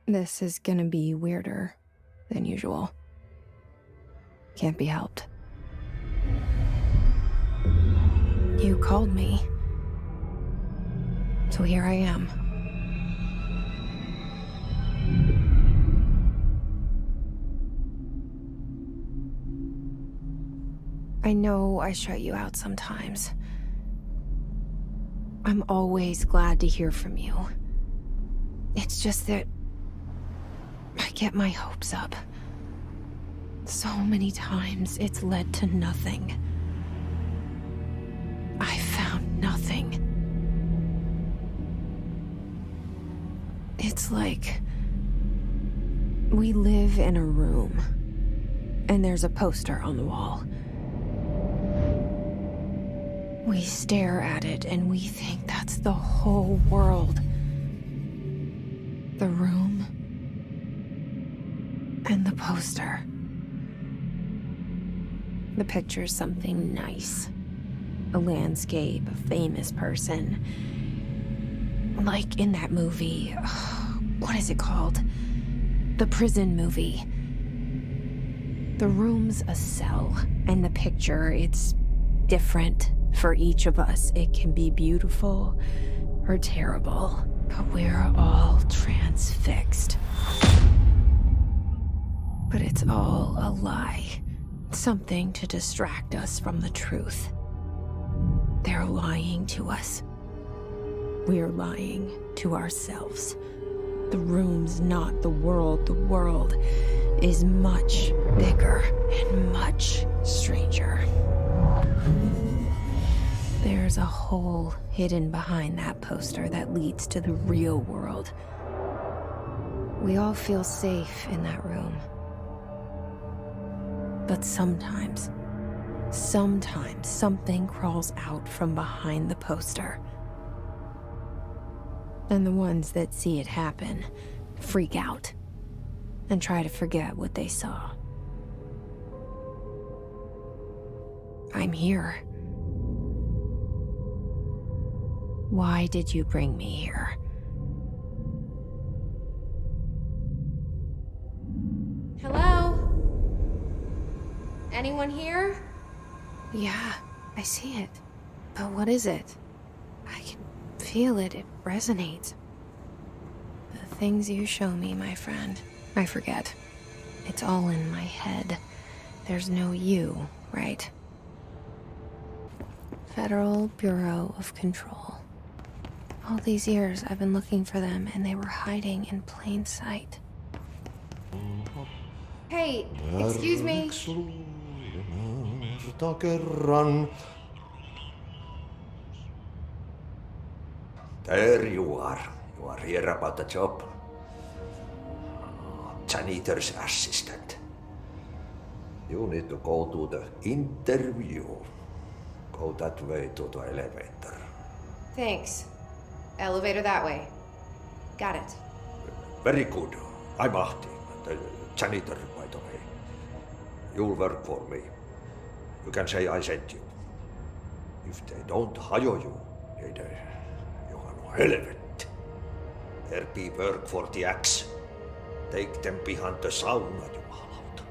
This is gonna be weirder than usual. Can't be helped. You called me. So here I am. I know I shut you out sometimes. I'm always glad to hear from you. It's just that I get my hopes up. So many times it's led to nothing. I found nothing. It's like we live in a room and there's a poster on the wall. We stare at it and we think that's the whole world. The room and the poster. The picture's something nice. A landscape, a famous person. Like in that movie, what is it called? The prison movie. The room's a cell, and the picture, it's different for each of us. It can be beautiful or terrible, but we're all transfixed. But it's all a lie. Something to distract us from the truth. They're lying to us. We're lying to ourselves. The room's not the world. The world is much bigger and much stranger. There's a hole hidden behind that poster that leads to the real world. We all feel safe in that room. But sometimes something crawls out from behind the poster. And the ones that see it happen freak out and try to forget what they saw. I'm here. Why did you bring me here? Hello? Anyone here? Yeah, I see it. But what is it? I can feel it. It resonates. The things you show me, my friend, I forget. It's all in my head. There's no you, right? Federal Bureau of Control. All these years I've been looking for them and they were hiding in plain sight. Hey, excuse me. There you are. You are here about the job. Janitor's assistant. You need to go to the interview. Go that way to the elevator. Thanks. Elevator that way. Got it. Very good. I'm Ahti, the janitor, by the way. You'll work for me. You can say I sent you. If they don't hire you, they on helvet. There be work for the axe. Take them behind the sauna, jumalauta.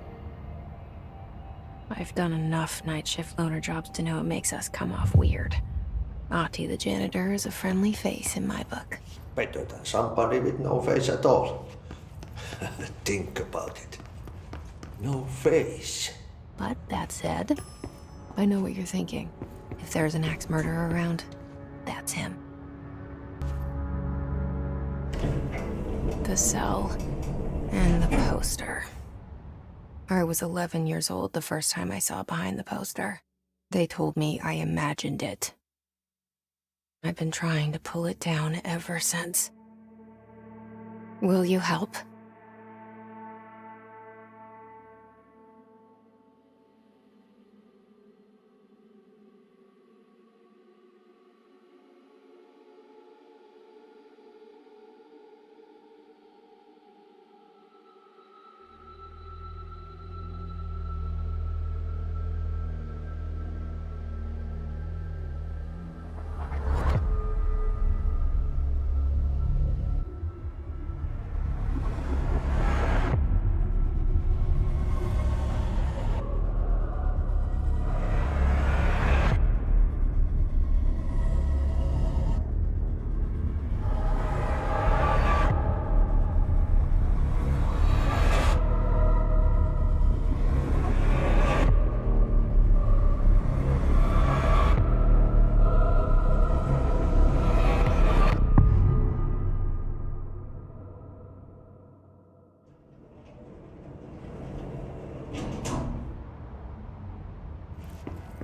I've done enough night shift loner jobs to know it makes us come off weird. Ahti the janitor is a friendly face in my book. Better than somebody with no face at all. Think about it. No face. But that said, I know what you're thinking. If there's an axe murderer around, that's him. The cell and the poster. I was 11 years old the first time I saw behind the poster. They told me I imagined it. I've been trying to pull it down ever since. Will you help?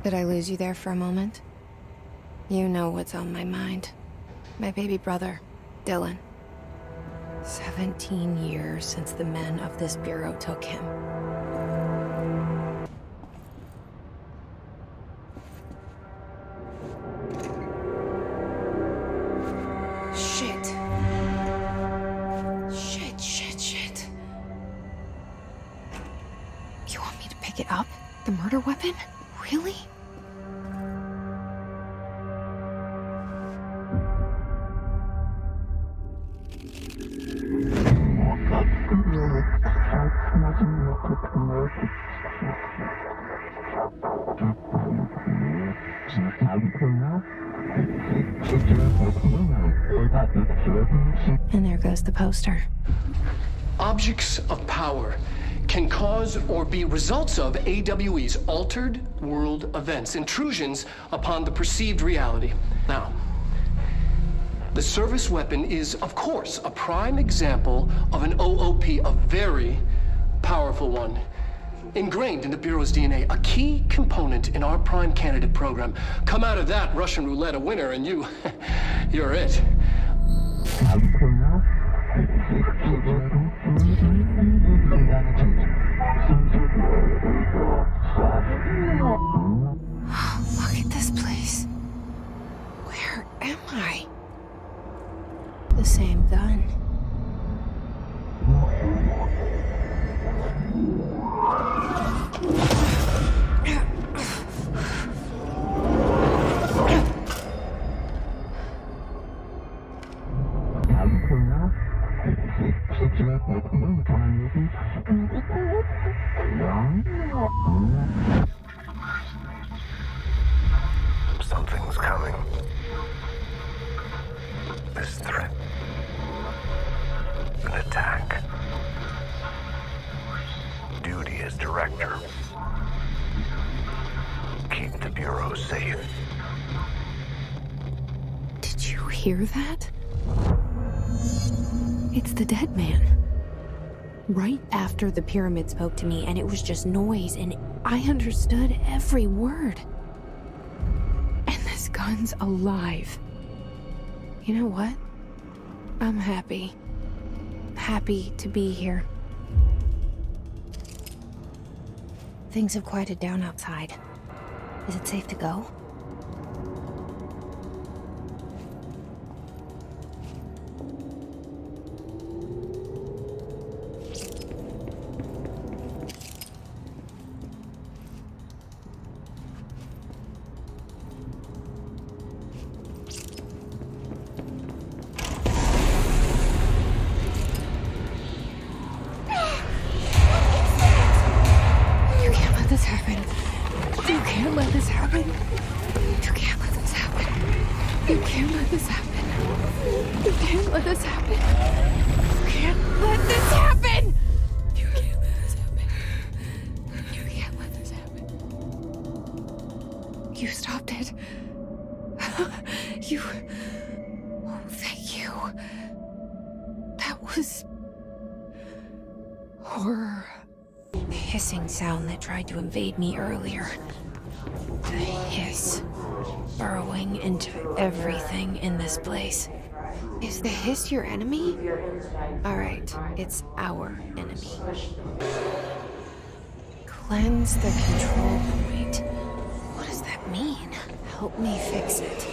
Did I lose you there for a moment? You know what's on my mind. My baby brother, Dylan. 17 years since the men of this bureau took him. Shit. Shit. You want me to pick it up? The murder weapon? Really? And there goes the poster. Objects of power can cause or be results of AWE's altered world events, intrusions upon the perceived reality. Now, the service weapon is, of course, a prime example of an OOP, a very powerful one. Ingrained in the Bureau's DNA, a key component in our prime candidate program. Come out of that Russian roulette a winner and you're it. Look at this place. Where am I? The same gun. Something's coming. This threat. An attack. Duty as director. Keep the Bureau safe. Did you hear that? It's the dead man. Right after the pyramid spoke to me, and it was just noise, and I understood every word. And this gun's alive. You know what? I'm happy. Happy to be here. Things have quieted down outside. Is it safe to go? You stopped it. You... Oh, thank you. That was... horror. The hissing sound that tried to invade me earlier. The hiss. Burrowing into everything in this place. Is the hiss your enemy? Alright, it's our enemy. Cleanse the control point. What does that mean? Help me fix it.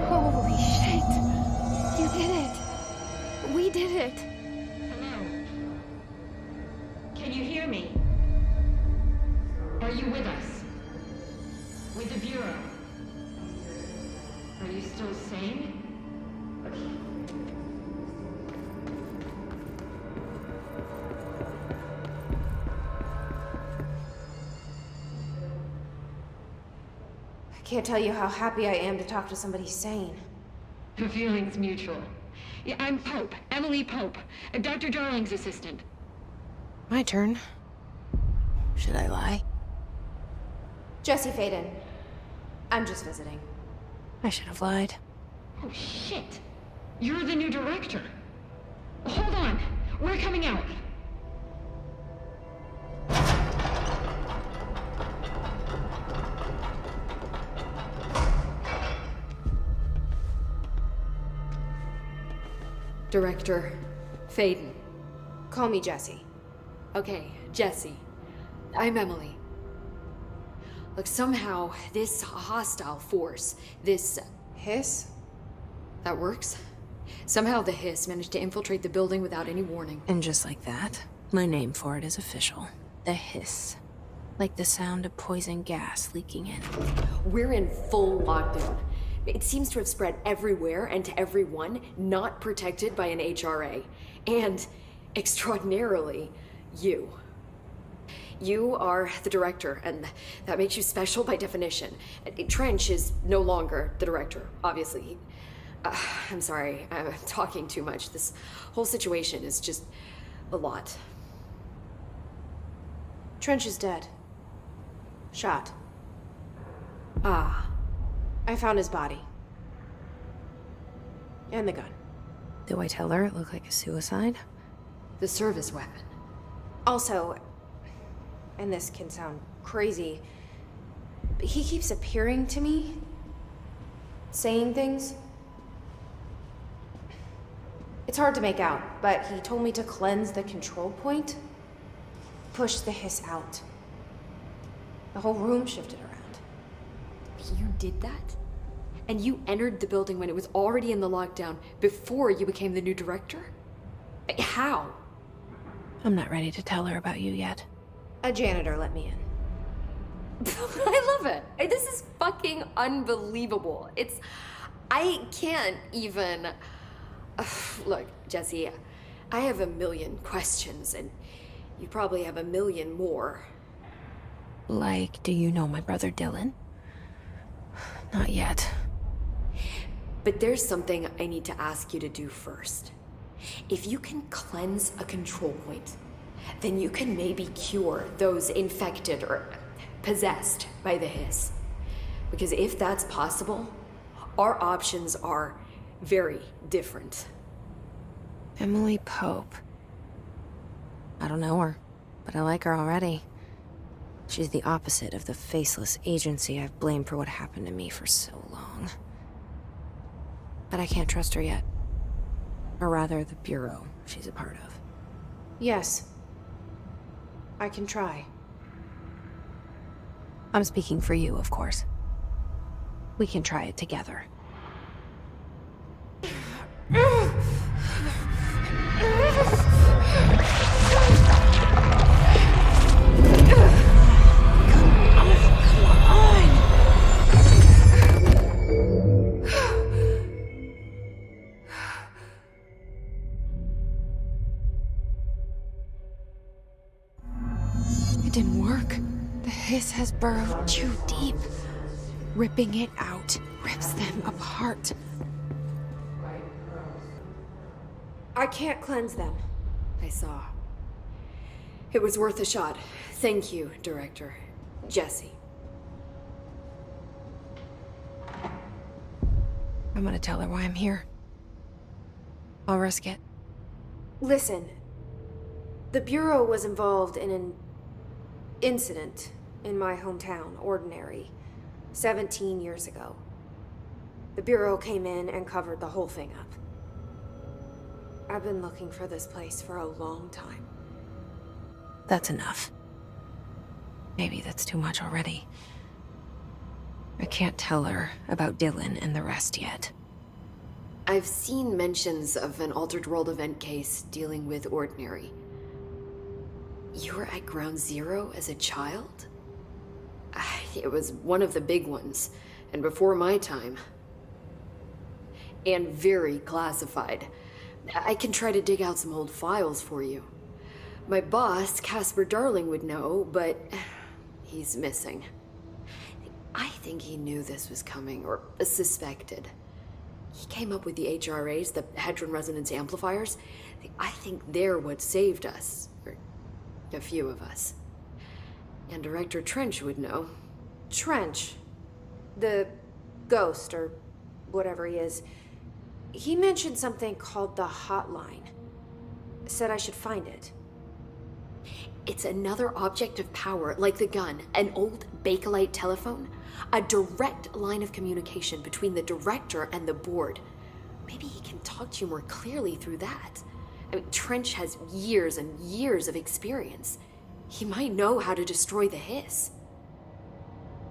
Holy shit! You did it! We did it! Hello? Can you hear me? Are you with us? With the Bureau? Are you still sane? I can't tell you how happy I am to talk to somebody sane. The feeling's mutual. Yeah, I'm Pope, Emily Pope, Dr. Darling's assistant. My turn. Should I lie? Jesse Faden. I'm just visiting. I should have lied. Oh, shit. You're the new director. Hold on. We're coming out. Director Faden. Call me Jesse. Okay, Jesse. I'm Emily. Look, somehow this hostile force, this... Hiss? that works? Somehow the hiss managed to infiltrate the building without any warning. And just like that, my name for it is official. The hiss. Like the sound of poison gas leaking in. We're in full lockdown. It seems to have spread everywhere and to everyone not protected by an HRA. And, extraordinarily, you. You are the director, and that makes you special by definition. Trench is no longer the director, obviously. I'm sorry, I'm talking too much. This whole situation is just a lot. Trench is dead. Shot. Ah. I found his body. And the gun. Do I tell her it looked like a suicide? The service weapon. Also, and this can sound crazy, but he keeps appearing to me, saying things. It's hard to make out, but he told me to cleanse the control point, push the hiss out. The whole room shifted around. You did that? And you entered the building when it was already in the lockdown before you became the new director? How? I'm not ready to tell her about you yet. A janitor let me in. I love it. This is fucking unbelievable. I can't even... Look, Jesse, I have a million questions, and you probably have a million more. Like, do you know my brother Dylan? Not yet. But there's something I need to ask you to do first. If you can cleanse a control point, then you can maybe cure those infected or possessed by the hiss. Because if that's possible, our options are very different. Emily Pope. I don't know her, but I like her already. She's the opposite of the faceless agency I've blamed for what happened to me for so long. But I can't trust her yet. Or rather, the bureau she's a part of. Yes. I can try. I'm speaking for you, of course. We can try it together. It didn't work. The hiss has burrowed too deep. Ripping it out rips them apart. I can't cleanse them. I saw. It was worth a shot. Thank you, Director. Jesse. I'm gonna tell her why I'm here. I'll risk it. Listen, the Bureau was involved in an incident in my hometown, Ordinary, 17 years ago. The Bureau came in and covered the whole thing up. I've been looking for this place for a long time. That's enough. Maybe that's too much already. I can't tell her about Dylan and the rest yet. I've seen mentions of an Altered World event case dealing with Ordinary. You were at Ground Zero as a child? It was one of the big ones, and before my time. And very classified. I can try to dig out some old files for you. My boss, Casper Darling, would know, but he's missing. I think he knew this was coming, or suspected. He came up with the HRAs, the Hadron Resonance Amplifiers. I think they're what saved us. Or A few of us. And Director Trench would know. Trench. The ghost, or whatever he is. He mentioned something called the Hotline. Said I should find it. It's another object of power, like the gun, an old Bakelite telephone. A direct line of communication between the director and the board. Maybe he can talk to you more clearly through that. I mean, Trench has years and years of experience. He might know how to destroy the hiss.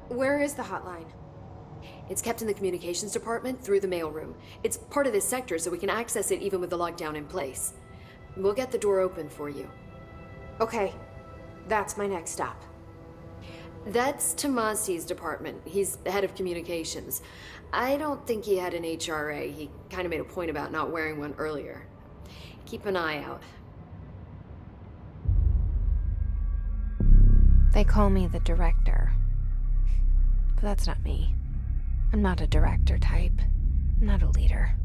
Where is the hotline? It's kept in the communications department through the mailroom. It's part of this sector, so we can access it even with the lockdown in place. We'll get the door open for you. Okay, that's my next stop. That's Tomasi's department. He's the head of communications. I don't think he had an HRA. He kind of made a point about not wearing one earlier. Keep an eye out. They call me the director. But that's not me. I'm not a director type. I'm not a leader.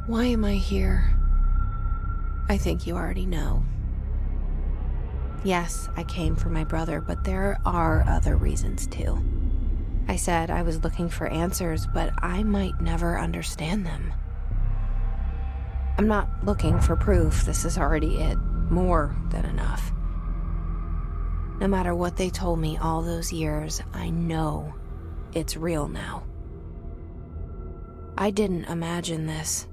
Why am I here? I think you already know. Yes, I came for my brother, but there are other reasons too. I said I was looking for answers, but I might never understand them. I'm not looking for proof. This is already it. More than enough. No matter what they told me all those years, I know it's real now. I didn't imagine this.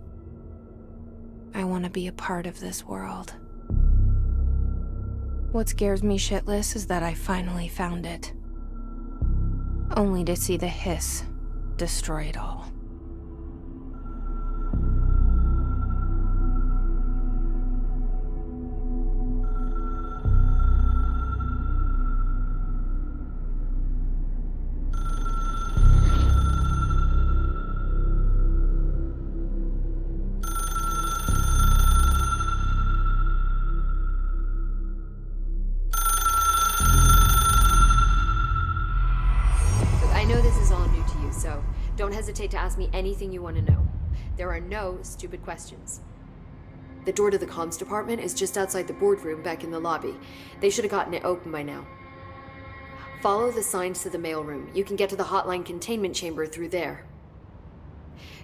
I want to be a part of this world. What scares me shitless is that I finally found it. Only to see the hiss destroy it all. So don't hesitate to ask me anything you want to know. There are no stupid questions. The door to the comms department is just outside the boardroom back in the lobby. They should have gotten it open by now. Follow the signs to the mailroom. You can get to the hotline containment chamber through there.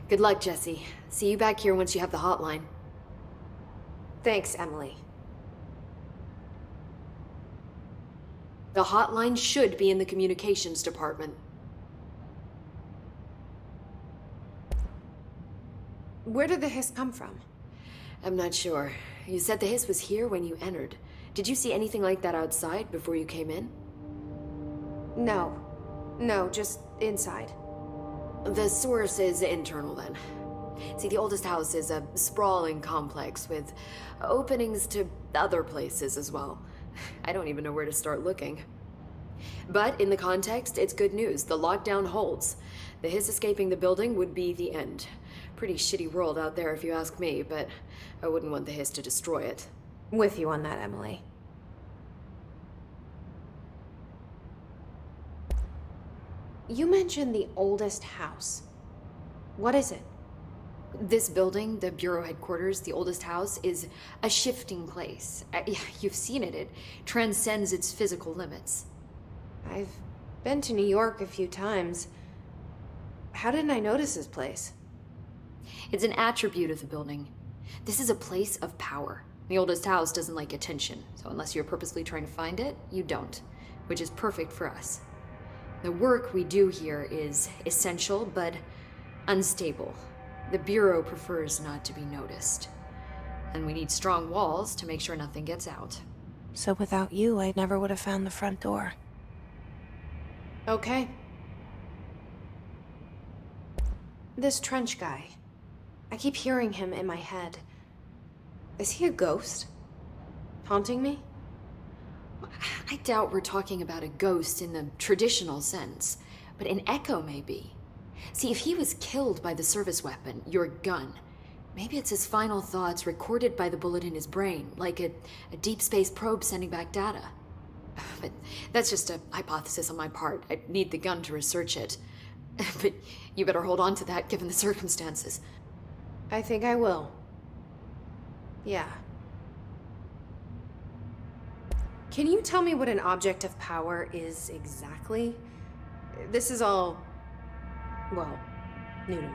Good luck, Jesse. See you back here once you have the hotline. Thanks, Emily. The hotline should be in the communications department. Where did the hiss come from? I'm not sure. You said the hiss was here when you entered. Did you see anything like that outside before you came in? No, just inside. The source is internal then. See, the oldest house is a sprawling complex with openings to other places as well. I don't even know where to start looking. But in the context, it's good news. The lockdown holds. The hiss escaping the building would be the end. Pretty shitty world out there if you ask me, but I wouldn't want the hiss to destroy it. With you on that, Emily. You mentioned the oldest house. What is it? This building, the Bureau headquarters, the oldest house, is a shifting place. You've seen it. It transcends its physical limits. I've been to New York a few times. How didn't I notice this place? It's an attribute of the building. This is a place of power. The oldest house doesn't like attention, so unless you're purposely trying to find it, you don't, which is perfect for us. The work we do here is essential, but unstable. The Bureau prefers not to be noticed. And we need strong walls to make sure nothing gets out. So without you, I never would have found the front door. Okay. This Trench guy. I keep hearing him in my head. Is he a ghost? Haunting me? I doubt we're talking about a ghost in the traditional sense, but an echo maybe. See, if he was killed by the service weapon, your gun, maybe it's his final thoughts recorded by the bullet in his brain, like a deep space probe sending back data. But that's just a hypothesis on my part. I need the gun to research it. But you better hold on to that given the circumstances. I think I will. Yeah. Can you tell me what an object of power is exactly? This is all, well, new to me.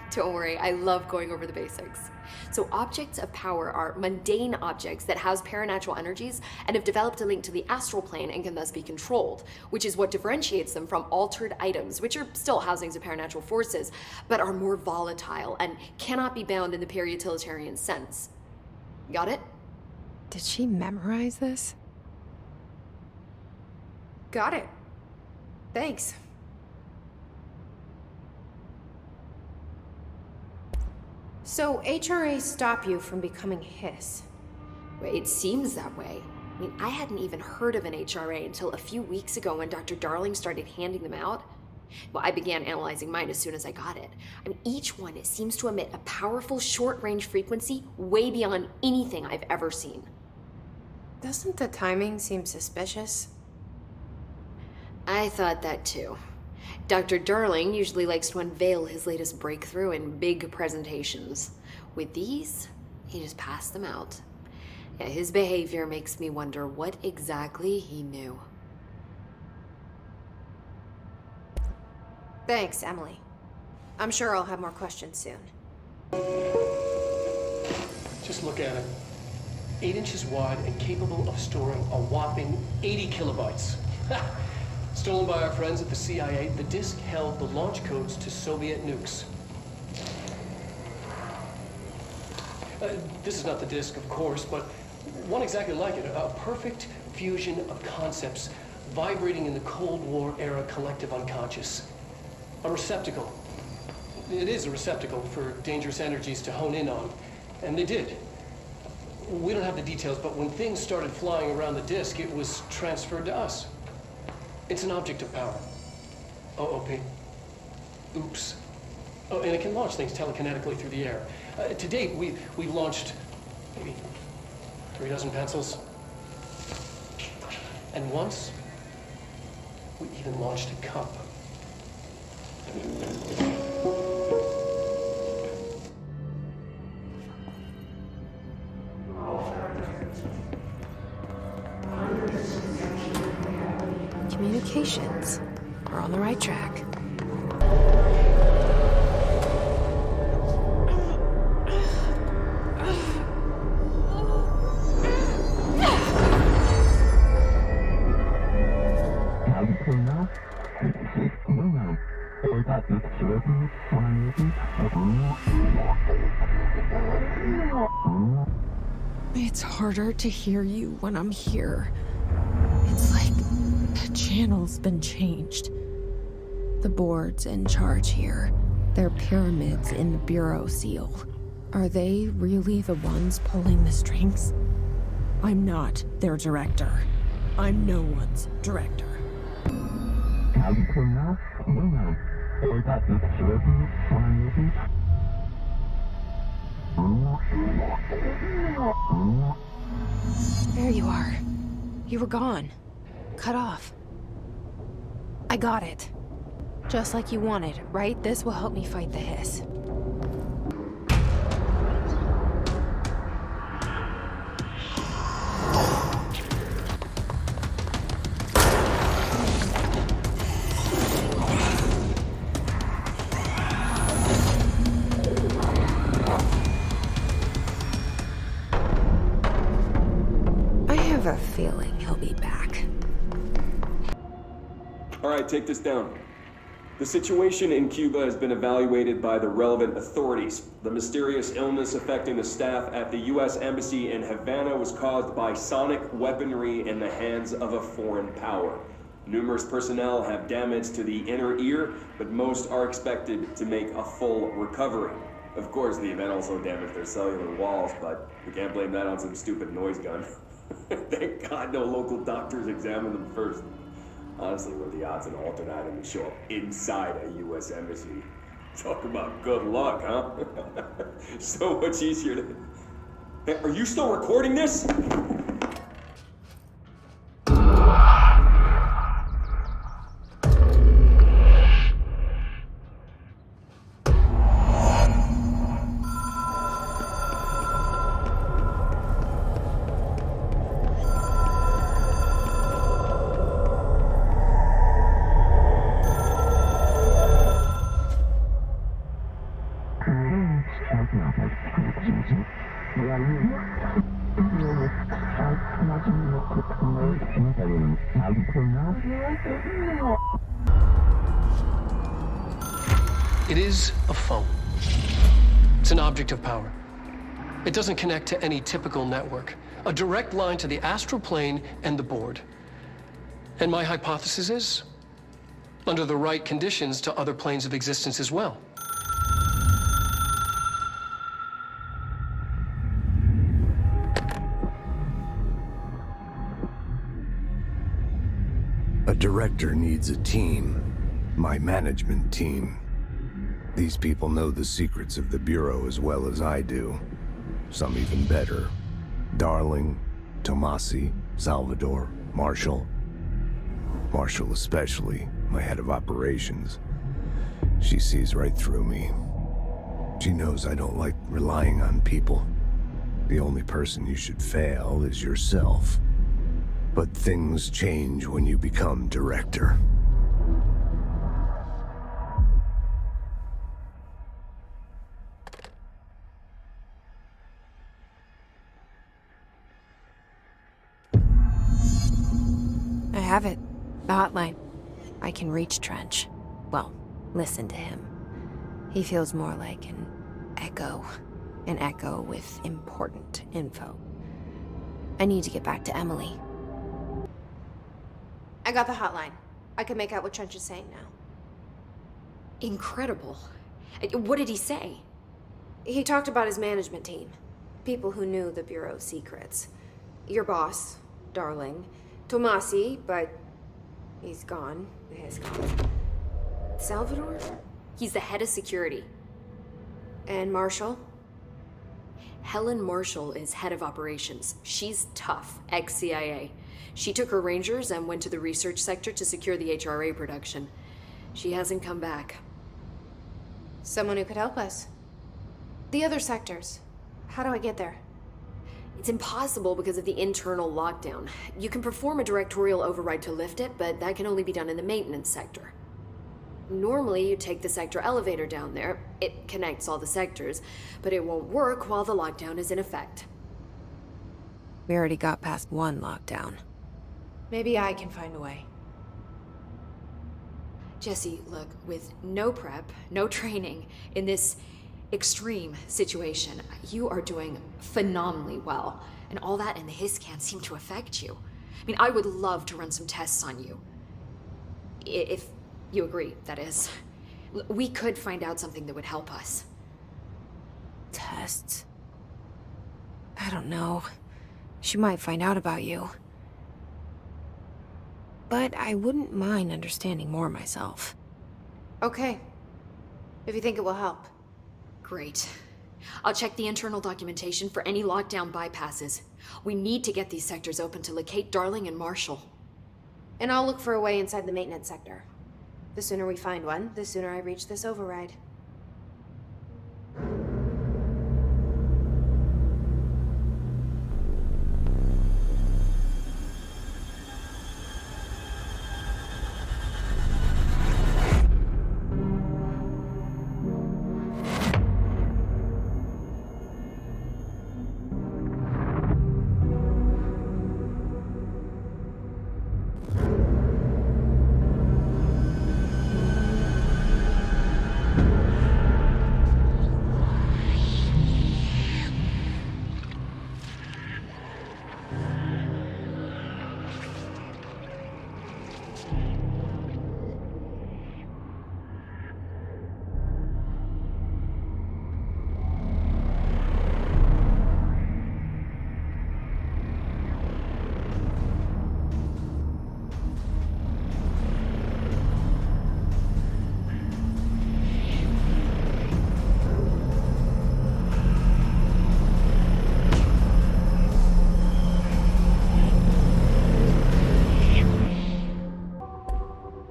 Don't worry, I love going over the basics. So objects of power are mundane objects that house paranatural energies and have developed a link to the astral plane and can thus be controlled, which is what differentiates them from altered items, which are still housings of paranatural forces, but are more volatile and cannot be bound in the pure utilitarian sense. Got it? Did she memorize this? Got it. Thanks. So HRA stop you from becoming Hiss? It seems that way. I mean, I hadn't even heard of an HRA until a few weeks ago when Dr. Darling started handing them out. Well, I began analyzing mine as soon as I got it. I mean, each one seems to emit a powerful short-range frequency way beyond anything I've ever seen. Doesn't the timing seem suspicious? I thought that too. Dr. Darling usually likes to unveil his latest breakthrough in big presentations. With these, he just passed them out. Yeah, his behavior makes me wonder what exactly he knew. Thanks, Emily. I'm sure I'll have more questions soon. Just look at it. 8 inches wide and capable of storing a whopping 80 kilobytes. Stolen by our friends at the CIA, the disk held the launch codes to Soviet nukes. This is not the disk, of course, but one exactly like it. A perfect fusion of concepts vibrating in the Cold War era collective unconscious. A receptacle. It is a receptacle for dangerous energies to hone in on. And they did. We don't have the details, but when things started flying around the disk, it was transferred to us. It's an object of power. OOP. Oops. Oh, and it can launch things telekinetically through the air. To date, we've launched maybe 3 dozen pencils. And once, we even launched a cup. Communications. We're on the right track. It's harder to hear you when I'm here. It's like the channel's been changed. The board's in charge here. They're pyramids in the bureau seal. Are they really the ones pulling the strings? I'm not their director. I'm no one's director. There you are. You were gone. Cut off. I got it. Just like you wanted, right? This will help me fight the hiss. I have a feeling he'll be back. All right, take this down. The situation in Cuba has been evaluated by the relevant authorities. The mysterious illness affecting the staff at the U.S. Embassy in Havana was caused by sonic weaponry in the hands of a foreign power. Numerous personnel have damage to the inner ear, but most are expected to make a full recovery. Of course, the event also damaged their cellular walls, but we can't blame that on some stupid noise gun. Thank God no local doctors examined them first. Honestly, what are the odds an alternate item would show up inside a U.S. embassy? Talk about good luck, huh? So much easier to... Hey, are you still recording this? It is a phone. It's an object of power. It doesn't connect to any typical network. A direct line to the astral plane and the board. And my hypothesis is, under the right conditions, to other planes of existence as well. A director needs a team. My management team. These people know the secrets of the Bureau as well as I do. Some even better. Darling, Tomasi, Salvador, Marshall. Marshall especially, my head of operations. She sees right through me. She knows I don't like relying on people. The only person you should fail is yourself. But things change when you become director. I have it. The hotline. I can reach Trench. Well, listen to him. He feels more like an echo. An echo with important info. I need to get back to Emily. I got the hotline. I can make out what Trench is saying now. Incredible. What did he say? He talked about his management team. People who knew the Bureau's secrets. Your boss, Darling. Tomasi, but he's gone. He's gone. Salvador? He's the head of security. And Marshall? Helen Marshall is head of operations. She's tough, ex-CIA. She took her Rangers and went to the research sector to secure the HRA production. She hasn't come back. Someone who could help us. The other sectors. How do I get there? It's impossible because of the internal lockdown. You can perform a directorial override to lift it, but that can only be done in the maintenance sector. Normally, you take the sector elevator down there. It connects all the sectors, but it won't work while the lockdown is in effect. We already got past one lockdown. Maybe I can find a way. Jesse, look, with no prep, no training, in this extreme situation, you are doing phenomenally well. And all that and the hiss can't seem to affect you. I mean, I would love to run some tests on you. If you agree, that is. We could find out something that would help us. Tests? I don't know. She might find out about you. But I wouldn't mind understanding more myself. Okay. If you think it will help. Great. I'll check the internal documentation for any lockdown bypasses. We need to get these sectors open to locate Darling and Marshall. And I'll look for a way inside the maintenance sector. The sooner we find one, the sooner I reach this override.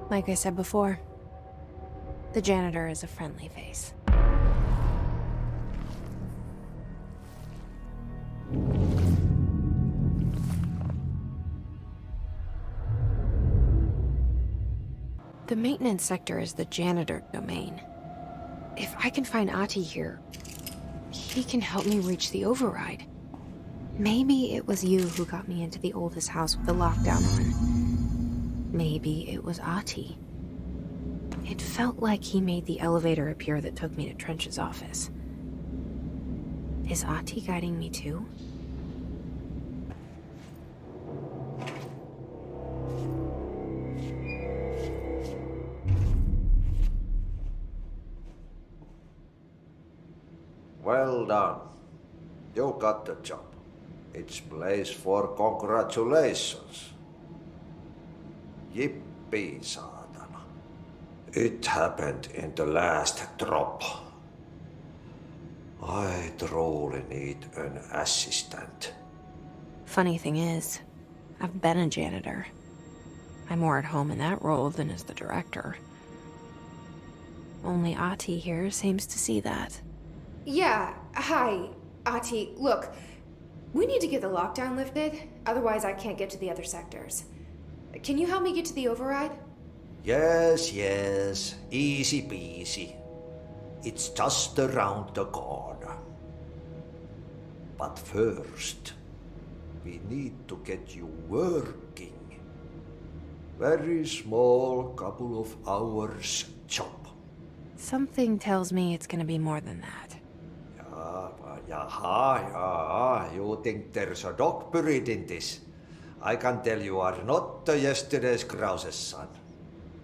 Like I said before, the janitor is a friendly face. The maintenance sector is the janitor domain. If I can find Ahti here, he can help me reach the override. Maybe it was you who got me into the oldest house with the lockdown on. Maybe it was Ahti. It felt like he made the elevator appear that took me to Trench's office. Is Ahti guiding me too? Well done. You got the job. It's place for congratulations. Yippee, saatana. It happened in the last drop. I truly need an assistant. Funny thing is, I've been a janitor. I'm more at home in that role than as the director. Only Ahti here seems to see that. Yeah, hi, Ahti. Look, we need to get the lockdown lifted, otherwise I can't get to the other sectors. Can you help me get to the override? Yes, easy peasy. It's just around the corner. But first, we need to get you working. Very small, couple of hours job. Something tells me it's gonna be more than that. You think there's a dog buried in this? I can tell you are not the yesterday's Krause's son.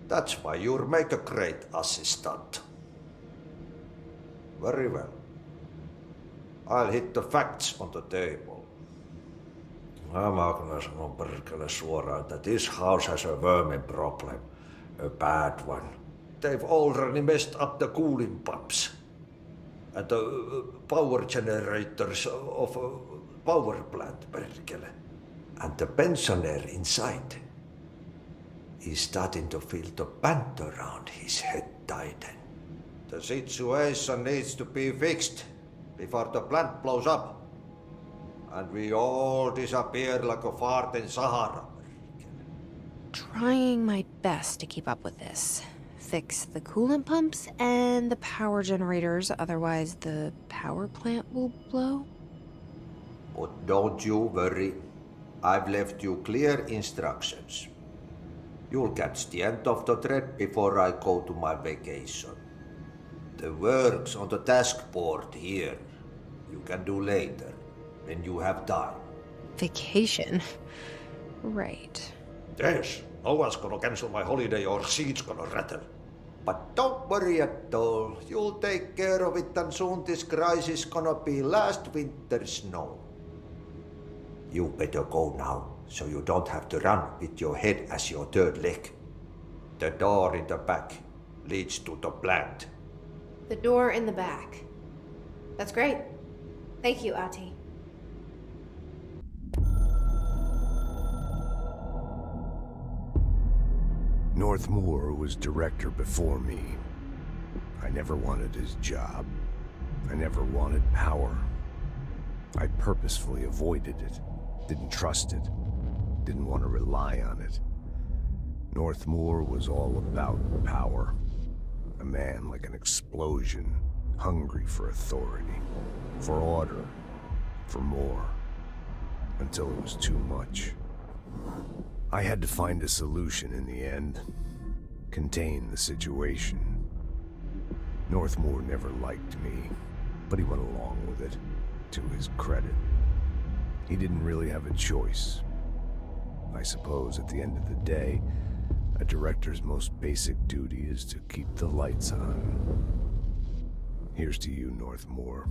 That's why you'll make a great assistant. Very well. I'll hit the facts on the table. Mä kyllä sanon perkele suoraan, että this house has a vermin problem. A bad one. They've already messed up the cooling pumps. And the power generators of a power plant, perkele. And the pensioner inside is starting to feel the band around his head tighten. The situation needs to be fixed before the plant blows up. And we all disappear like a fart in Sahara. Trying my best to keep up with this. Fix the coolant pumps and the power generators, otherwise the power plant will blow. But don't you worry. I've left you clear instructions. You'll catch the end of the thread before I go to my vacation. The work's on the task board here. You can do later, when you have time. Vacation? Right. Yes, no one's gonna cancel my holiday or seat's gonna rattle. But don't worry at all. You'll take care of it and soon this crisis gonna be last winter's snow. You better go now, so you don't have to run with your head as your third leg. The door in the back leads to the plant. The door in the back. That's great. Thank you, Ahti. Northmoor was director before me. I never wanted his job. I never wanted power. I purposefully avoided it, didn't trust it, didn't want to rely on it. Northmoor was all about power. A man like an explosion, hungry for authority, for order, for more, until it was too much. I had to find a solution in the end, contain the situation. Northmoor never liked me, but he went along with it, to his credit. He didn't really have a choice. I suppose at the end of the day, a director's most basic duty is to keep the lights on. Here's to you, Northmoor.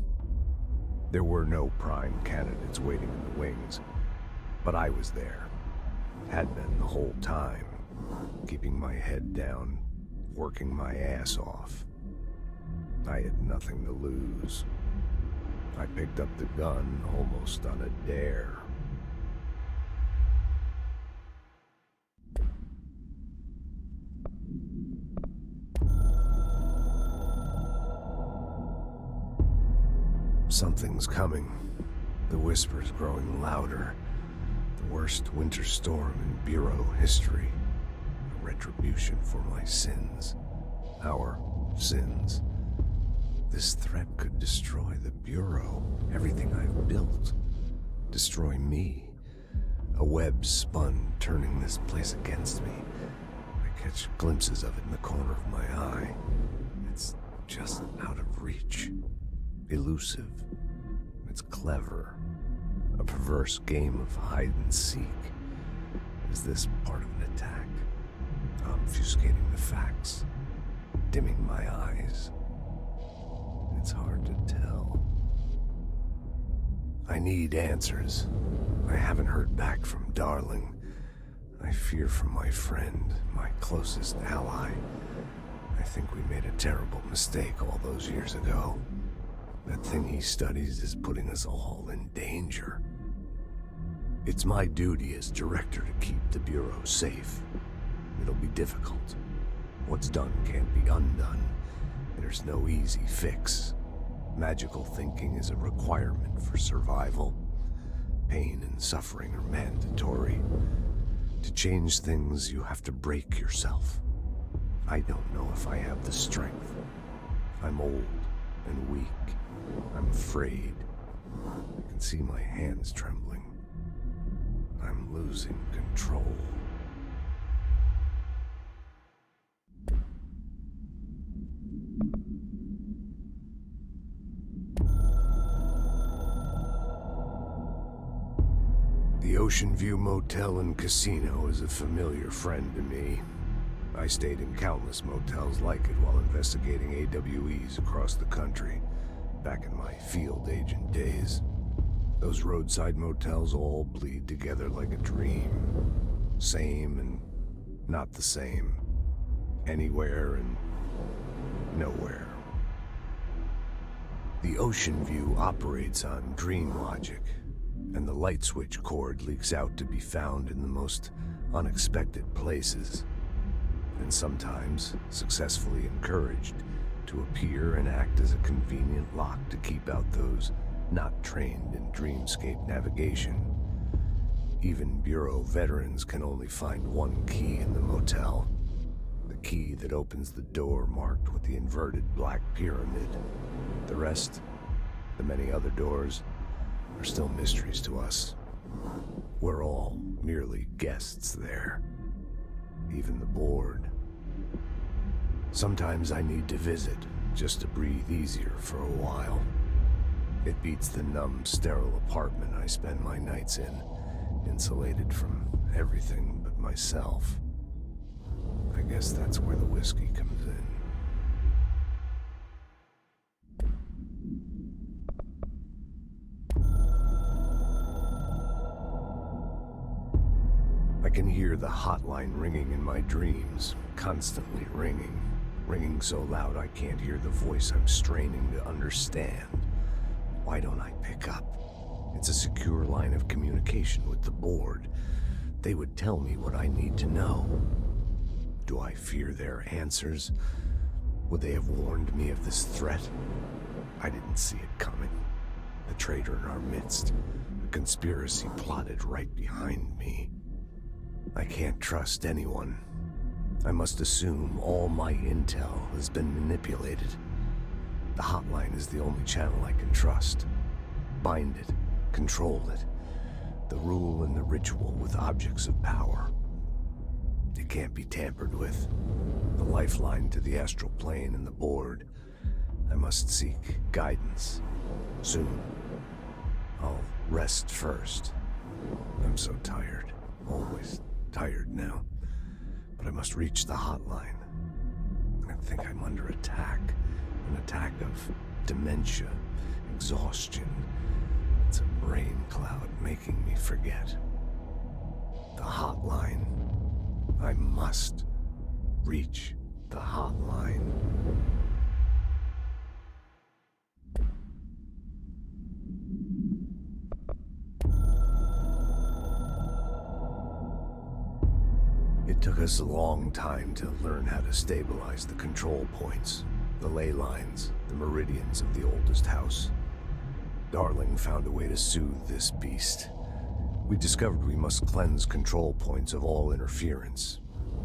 There were no prime candidates waiting in the wings, but I was there. Had been the whole time, keeping my head down, working my ass off. I had nothing to lose. I picked up the gun almost on a dare. Something's coming. The whispers growing louder. The worst winter storm in Bureau history. A retribution for my sins. Our sins. This threat could destroy the Bureau, everything I've built. destroy me. A web spun, turning this place against me. I catch glimpses of it in the corner of my eye. It's just out of reach. Elusive. It's clever. A perverse game of hide and seek. Is this part of an attack? Obfuscating the facts. Dimming my eyes. It's hard to tell. I need answers. I haven't heard back from Darling. I fear for my friend, my closest ally. I think we made a terrible mistake all those years ago. That thing he studies is putting us all in danger. It's my duty as director to keep the Bureau safe. It'll be difficult. What's done can't be undone. There's no easy fix. Magical thinking is a requirement for survival. Pain and suffering are mandatory. To change things, you have to break yourself. I don't know if I have the strength. I'm old and weak. I'm afraid. I can see my hands trembling. I'm losing control. The Ocean View Motel and Casino is a familiar friend to me. I stayed in countless motels like it while investigating AWEs across the country, back in my field agent days. Those roadside motels all bleed together like a dream. Same and not the same. Anywhere and nowhere. The Ocean View operates on dream logic, and the light switch cord leaks out to be found in the most unexpected places, and sometimes successfully encouraged to appear and act as a convenient lock to keep out those not trained in dreamscape navigation. Even Bureau veterans can only find one key in the motel. The key that opens the door marked with the inverted black pyramid. The rest, the many other doors, are still mysteries to us. We're all merely guests there. Even the board. Sometimes I need to visit, just to breathe easier for a while. It beats the numb, sterile apartment I spend my nights in, insulated from everything but myself. I guess that's where the whiskey comes in. I can hear the hotline ringing in my dreams, constantly ringing. Ringing so loud I can't hear the voice I'm straining to understand. Why don't I pick up? It's a secure line of communication with the board. They would tell me what I need to know. Do I fear their answers? Would they have warned me of this threat? I didn't see it coming. The traitor in our midst. A conspiracy plotted right behind me. I can't trust anyone. I must assume all my intel has been manipulated. The hotline is the only channel I can trust. Bind it, control it. The rule and the ritual with objects of power. It can't be tampered with. The lifeline to the astral plane and the board. I must seek guidance. Soon. I'll rest first. I'm so tired. Always tired now. But I must reach the hotline. I think I'm under attack. An attack of dementia, exhaustion. It's a brain cloud making me forget. The hotline. I must reach the hotline. It took us a long time to learn how to stabilize the control points, the ley lines, the meridians of the oldest house. Darling found a way to soothe this beast. We discovered we must cleanse control points of all interference.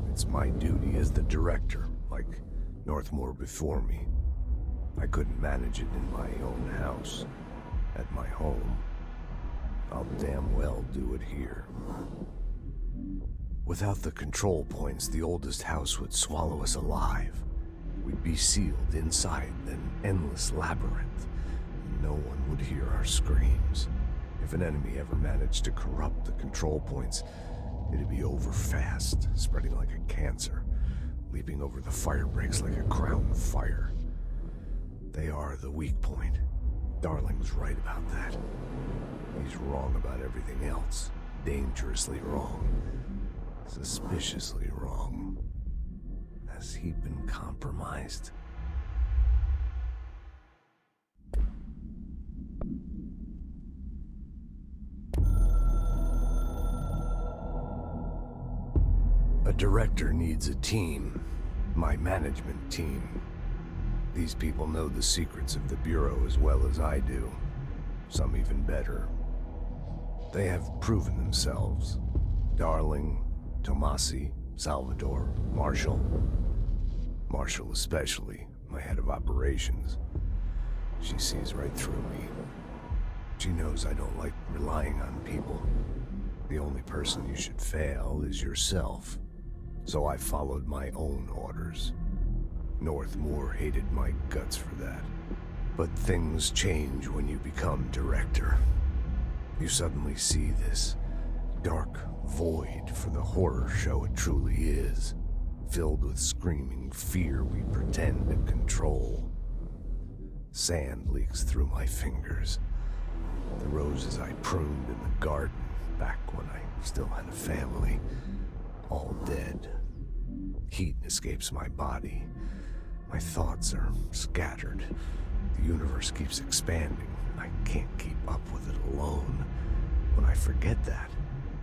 It's my duty as the director, like Northmore before me. I couldn't manage it in my own house, at my home. I'll damn well do it here. Without the control points, the oldest house would swallow us alive. We'd be sealed inside an endless labyrinth, and no one would hear our screams. If an enemy ever managed to corrupt the control points, it'd be over fast, spreading like a cancer, leaping over the fire breaks like a crown of fire. They are the weak point. Darling was right about that. He's wrong about everything else. Dangerously wrong. Suspiciously wrong. Has he been compromised? A director needs a team. My management team. These people know the secrets of the Bureau as well as I do. Some even better. They have proven themselves. Darling, Tomasi, Salvador, Marshall. Marshall especially, my head of operations. She sees right through me. She knows I don't like relying on people. The only person you should fail is yourself. So I followed my own orders. Northmoor hated my guts for that. But things change when you become director. You suddenly see this dark void for the horror show it truly is, filled with screaming fear we pretend to control. Sand leaks through my fingers. The roses I pruned in the garden back when I still had a family, all dead. Heat escapes my body. My thoughts are scattered. The universe keeps expanding. I can't keep up with it alone. When I forget that,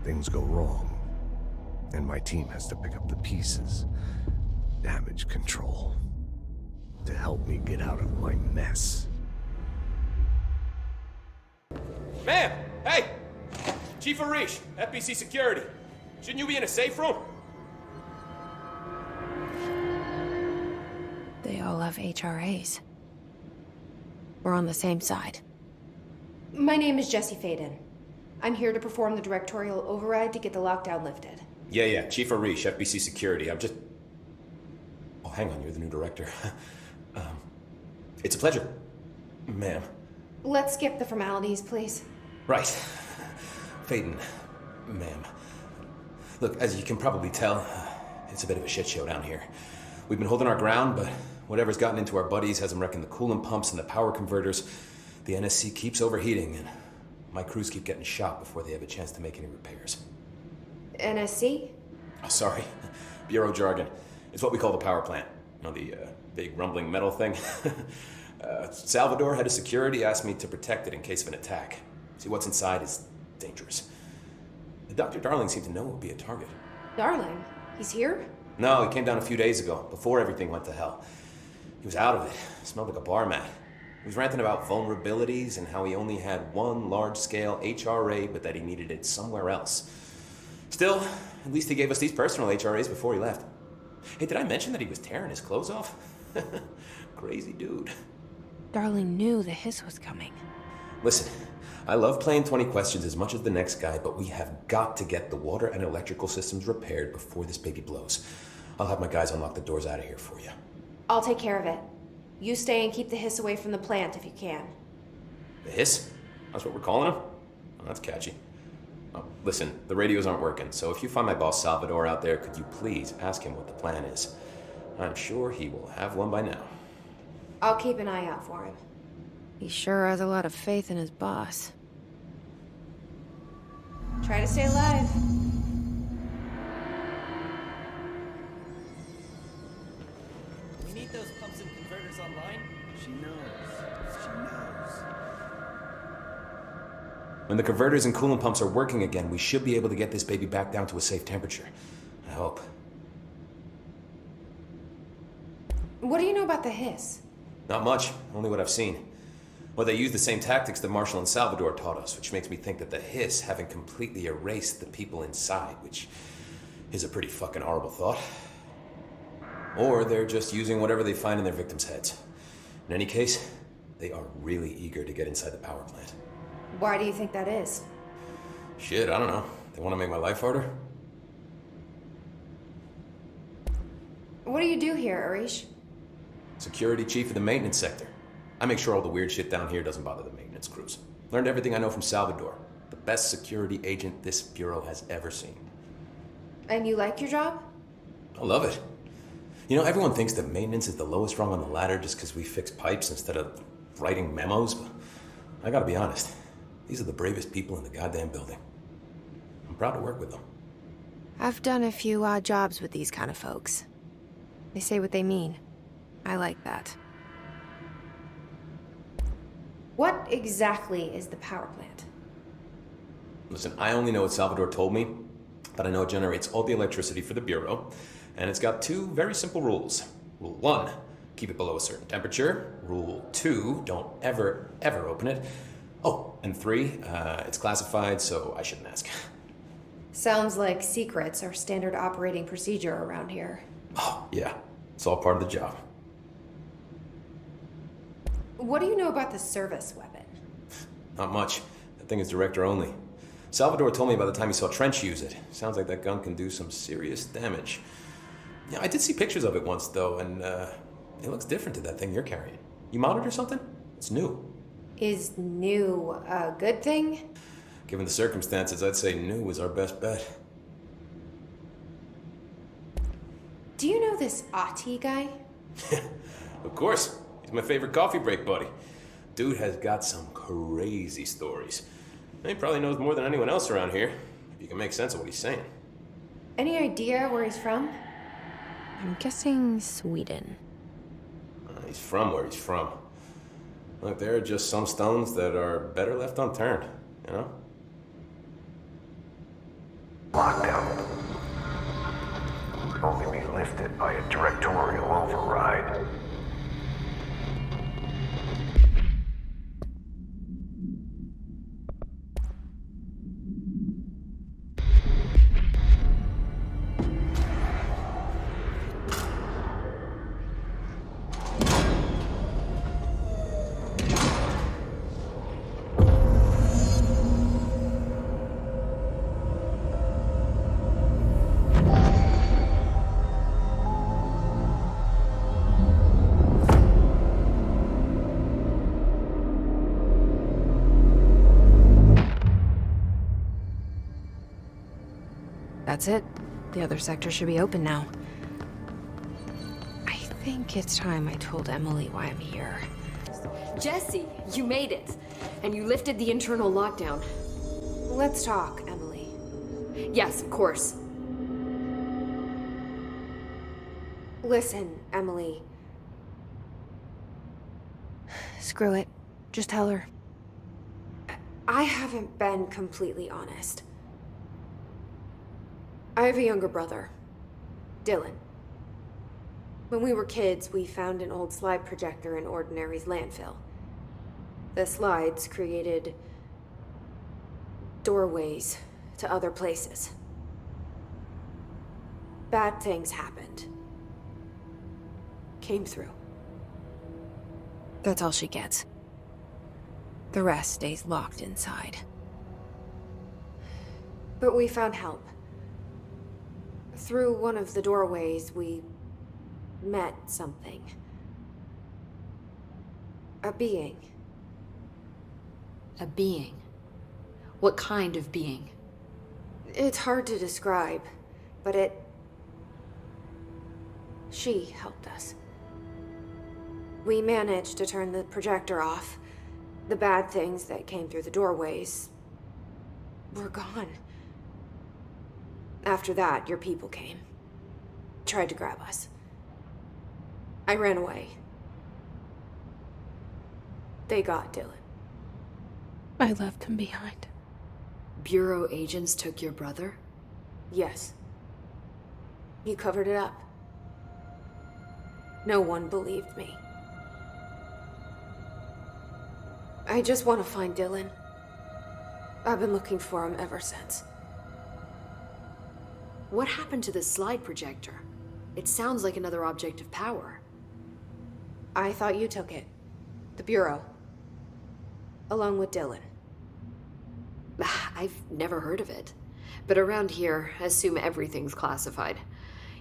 things go wrong. And my team has to pick up the pieces. Damage control. To help me get out of my mess. Ma'am! Hey! Chief Arish, FBC Security. Shouldn't you be in a safe room? They all have HRAs. We're on the same side. My name is Jesse Faden. I'm here to perform the directorial override to get the lockdown lifted. Yeah, Chief Arish, FBC Security. I'm just... Oh, hang on, you're the new director. It's a pleasure, ma'am. Let's skip the formalities, please. Right. Faden, ma'am. Look, as you can probably tell, it's a bit of a shit show down here. We've been holding our ground, but whatever's gotten into our buddies has them wrecking the coolant pumps and the power converters. The NSC keeps overheating, and my crews keep getting shot before they have a chance to make any repairs. NSC? Oh, sorry. Bureau jargon. It's what we call the power plant. You know, the big rumbling metal thing? Salvador, head of security, asked me to protect it in case of an attack. See, what's inside is dangerous. Dr. Darling seemed to know it would be a target. Darling? He's here? No, he came down a few days ago, before everything went to hell. He was out of it. Smelled like a bar mat. He was ranting about vulnerabilities and how he only had one large-scale HRA, but that he needed it somewhere else. Still, at least he gave us these personal HRAs before he left. Hey, did I mention that he was tearing his clothes off? Crazy dude. Darling knew the hiss was coming. Listen, I love playing 20 questions as much as the next guy, but we have got to get the water and electrical systems repaired before this baby blows. I'll have my guys unlock the doors out of here for you. I'll take care of it. You stay and keep the hiss away from the plant if you can. The hiss? That's what we're calling him? Oh, that's catchy. Oh, listen, the radios aren't working, so if you find my boss Salvador out there, could you please ask him what the plan is? I'm sure he will have one by now. I'll keep an eye out for him. He sure has a lot of faith in his boss. Try to stay alive. We need those pumps and converters online. She knows. She knows. When the converters and coolant pumps are working again, we should be able to get this baby back down to a safe temperature. I hope. What do you know about the hiss? Not much, only what I've seen. Well, they use the same tactics that Marshall and Salvador taught us, which makes me think that the hiss haven't completely erased the people inside, which is a pretty fucking horrible thought. Or they're just using whatever they find in their victims' heads. In any case, they are really eager to get inside the power plant. Why do you think that is? Shit, I don't know. They want to make my life harder? What do you do here, Arish? Security chief of the maintenance sector. I make sure all the weird shit down here doesn't bother the maintenance crews. Learned everything I know from Salvador. The best security agent this bureau has ever seen. And you like your job? I love it. You know, everyone thinks that maintenance is the lowest rung on the ladder just because we fix pipes instead of writing memos, but I gotta be honest. These are the bravest people in the goddamn building. I'm proud to work with them. I've done a few odd jobs with these kind of folks. They say what they mean. I like that. What exactly is the power plant? Listen, I only know what Salvador told me, but I know it generates all the electricity for the bureau, and it's got two very simple rules. Rule 1, keep it below a certain temperature. Rule 2, don't ever, ever open it. Oh, and 3, it's classified, so I shouldn't ask. Sounds like secrets are standard operating procedure around here. Oh, yeah. It's all part of the job. What do you know about the service weapon? Not much. That thing is director only. Salvador told me by the time he saw Trench use it. Sounds like that gun can do some serious damage. Yeah, I did see pictures of it once, though, and it looks different to that thing you're carrying. You modded or something? It's new. Is new a good thing? Given the circumstances, I'd say new is our best bet. Do you know this Ati guy? Of course. He's my favorite coffee break buddy. Dude has got some crazy stories. He probably knows more than anyone else around here, if you can make sense of what he's saying. Any idea where he's from? I'm guessing Sweden. He's from where he's from. Look, there are just some stones that are better left unturned, you know? Lockdown. Only be lifted by a directorial override. That's it. The other sector should be open now. I think it's time I told Emily why I'm here. Jesse, you made it. And you lifted the internal lockdown. Let's talk, Emily. Yes, of course. Listen, Emily. Screw it. Just tell her. I haven't been completely honest. I have a younger brother, Dylan. When we were kids, we found an old slide projector in Ordinary's landfill. The slides created doorways to other places. Bad things happened. Came through. That's all she gets. The rest stays locked inside. But we found help. Through one of the doorways, we met something. A being. A being? What kind of being? It's hard to describe, but she helped us. We managed to turn the projector off. The bad things that came through the doorways were gone. After that, your people came. Tried to grab us. I ran away. They got Dylan. I left him behind. Bureau agents took your brother? Yes. You covered it up. No one believed me. I just want to find Dylan. I've been looking for him ever since. What happened to the slide projector? It sounds like another object of power. I thought you took it. The Bureau. Along with Dylan. I've never heard of it. But around here, assume everything's classified.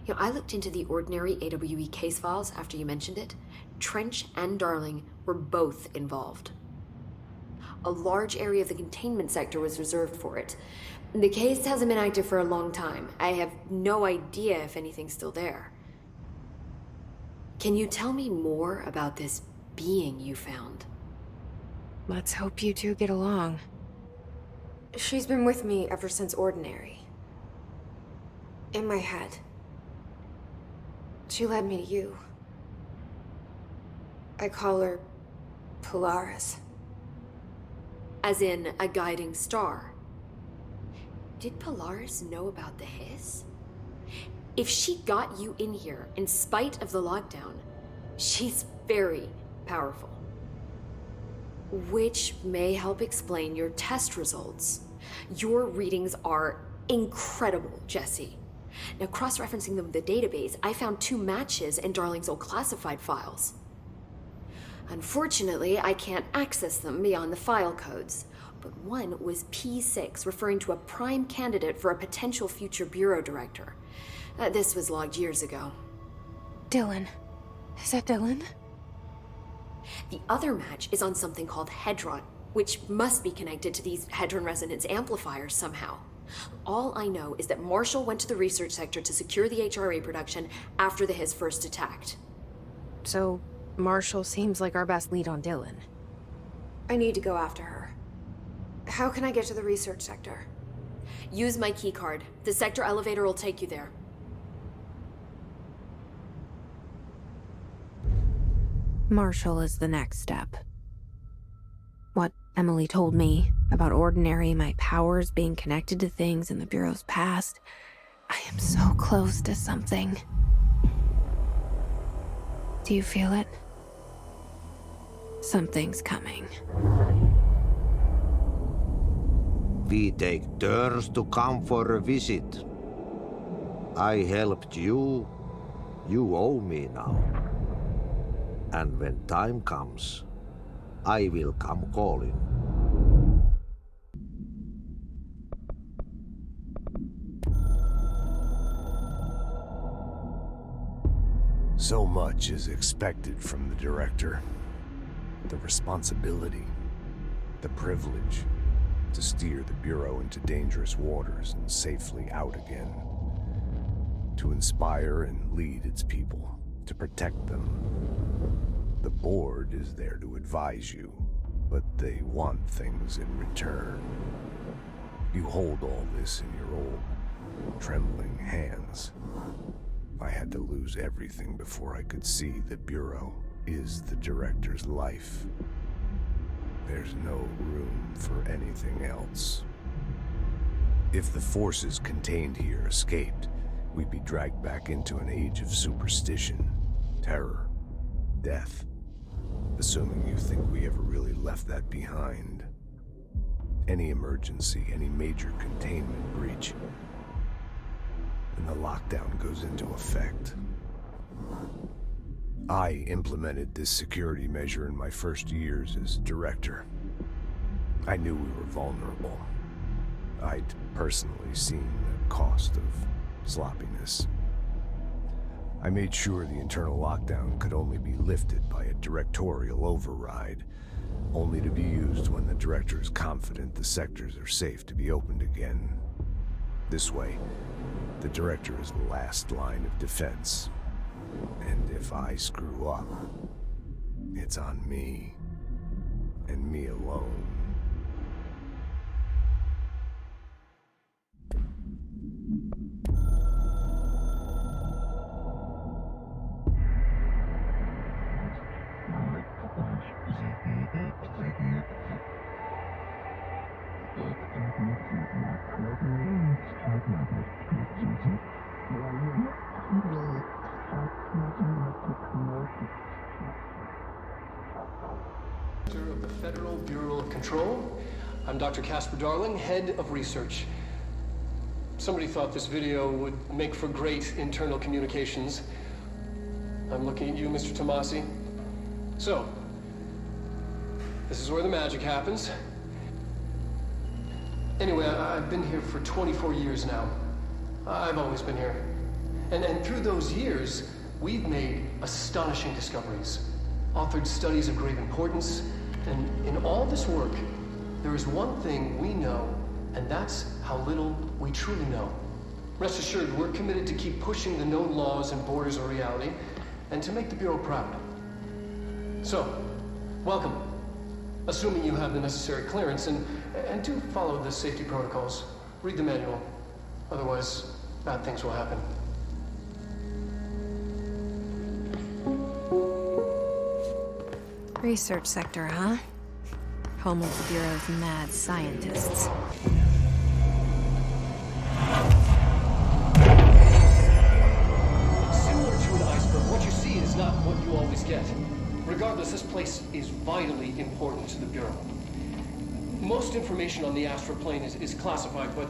You know, I looked into the ordinary AWE case files after you mentioned it. Trench and Darling were both involved. A large area of the containment sector was reserved for it. The case hasn't been active for a long time. I have no idea if anything's still there. Can you tell me more about this being you found? Let's hope you two get along. She's been with me ever since Ordinary. In my head. She led me to you. I call her Polaris. As in a guiding star. Did Polaris know about the hiss? If she got you in here in spite of the lockdown, she's very powerful. Which may help explain your test results. Your readings are incredible, Jesse. Now, cross-referencing them with the database, I found 2 matches in Darling's old classified files. Unfortunately, I can't access them beyond the file codes, but one was P6, referring to a prime candidate for a potential future bureau director. This was logged years ago. Dylan. Is that Dylan? The other match is on something called Hedron, which must be connected to these Hedron resonance amplifiers somehow. All I know is that Marshall went to the research sector to secure the HRA production after the hiss first attacked. So, Marshall seems like our best lead on Dylan. I need to go after her. How can I get to the research sector? Use my keycard. The sector elevator will take you there. Marshall is the next step. What Emily told me about Ordinary, my powers being connected to things in the Bureau's past, I am so close to something. Do you feel it? Something's coming. We take turns to come for a visit. I helped you. You owe me now. And when time comes, I will come calling. So much is expected from the director. The responsibility, the privilege to steer the Bureau into dangerous waters and safely out again. To inspire and lead its people, to protect them. The board is there to advise you, but they want things in return. You hold all this in your old, trembling hands. I had to lose everything before I could see the Bureau is the director's life. There's no room for anything else. If the forces contained here escaped, we'd be dragged back into an age of superstition, terror, death. Assuming you think we ever really left that behind. Any emergency, any major containment breach, and the lockdown goes into effect. I implemented this security measure in my first years as director. I knew we were vulnerable. I'd personally seen the cost of sloppiness. I made sure the internal lockdown could only be lifted by a directorial override, only to be used when the director is confident the sectors are safe to be opened again. This way, the director is the last line of defense. And if I screw up, it's on me, and me alone. Of the Federal Bureau of Control. I'm Dr. Casper Darling, head of research. Somebody thought this video would make for great internal communications. I'm looking at you, Mr. Tomasi. So, this is where the magic happens. Anyway, I've been here for 24 years now. I've always been here. And through those years, we've made astonishing discoveries, authored studies of great importance, and in all this work, there is one thing we know, and that's how little we truly know. Rest assured, we're committed to keep pushing the known laws and borders of reality, and to make the Bureau proud. So, welcome. Assuming you have the necessary clearance, and do follow the safety protocols. Read the manual. Otherwise, bad things will happen. Research sector, huh? Home of the Bureau's mad scientists. Similar to an iceberg, what you see is not what you always get. Regardless, this place is vitally important to the Bureau. Most information on the astral plane is classified, but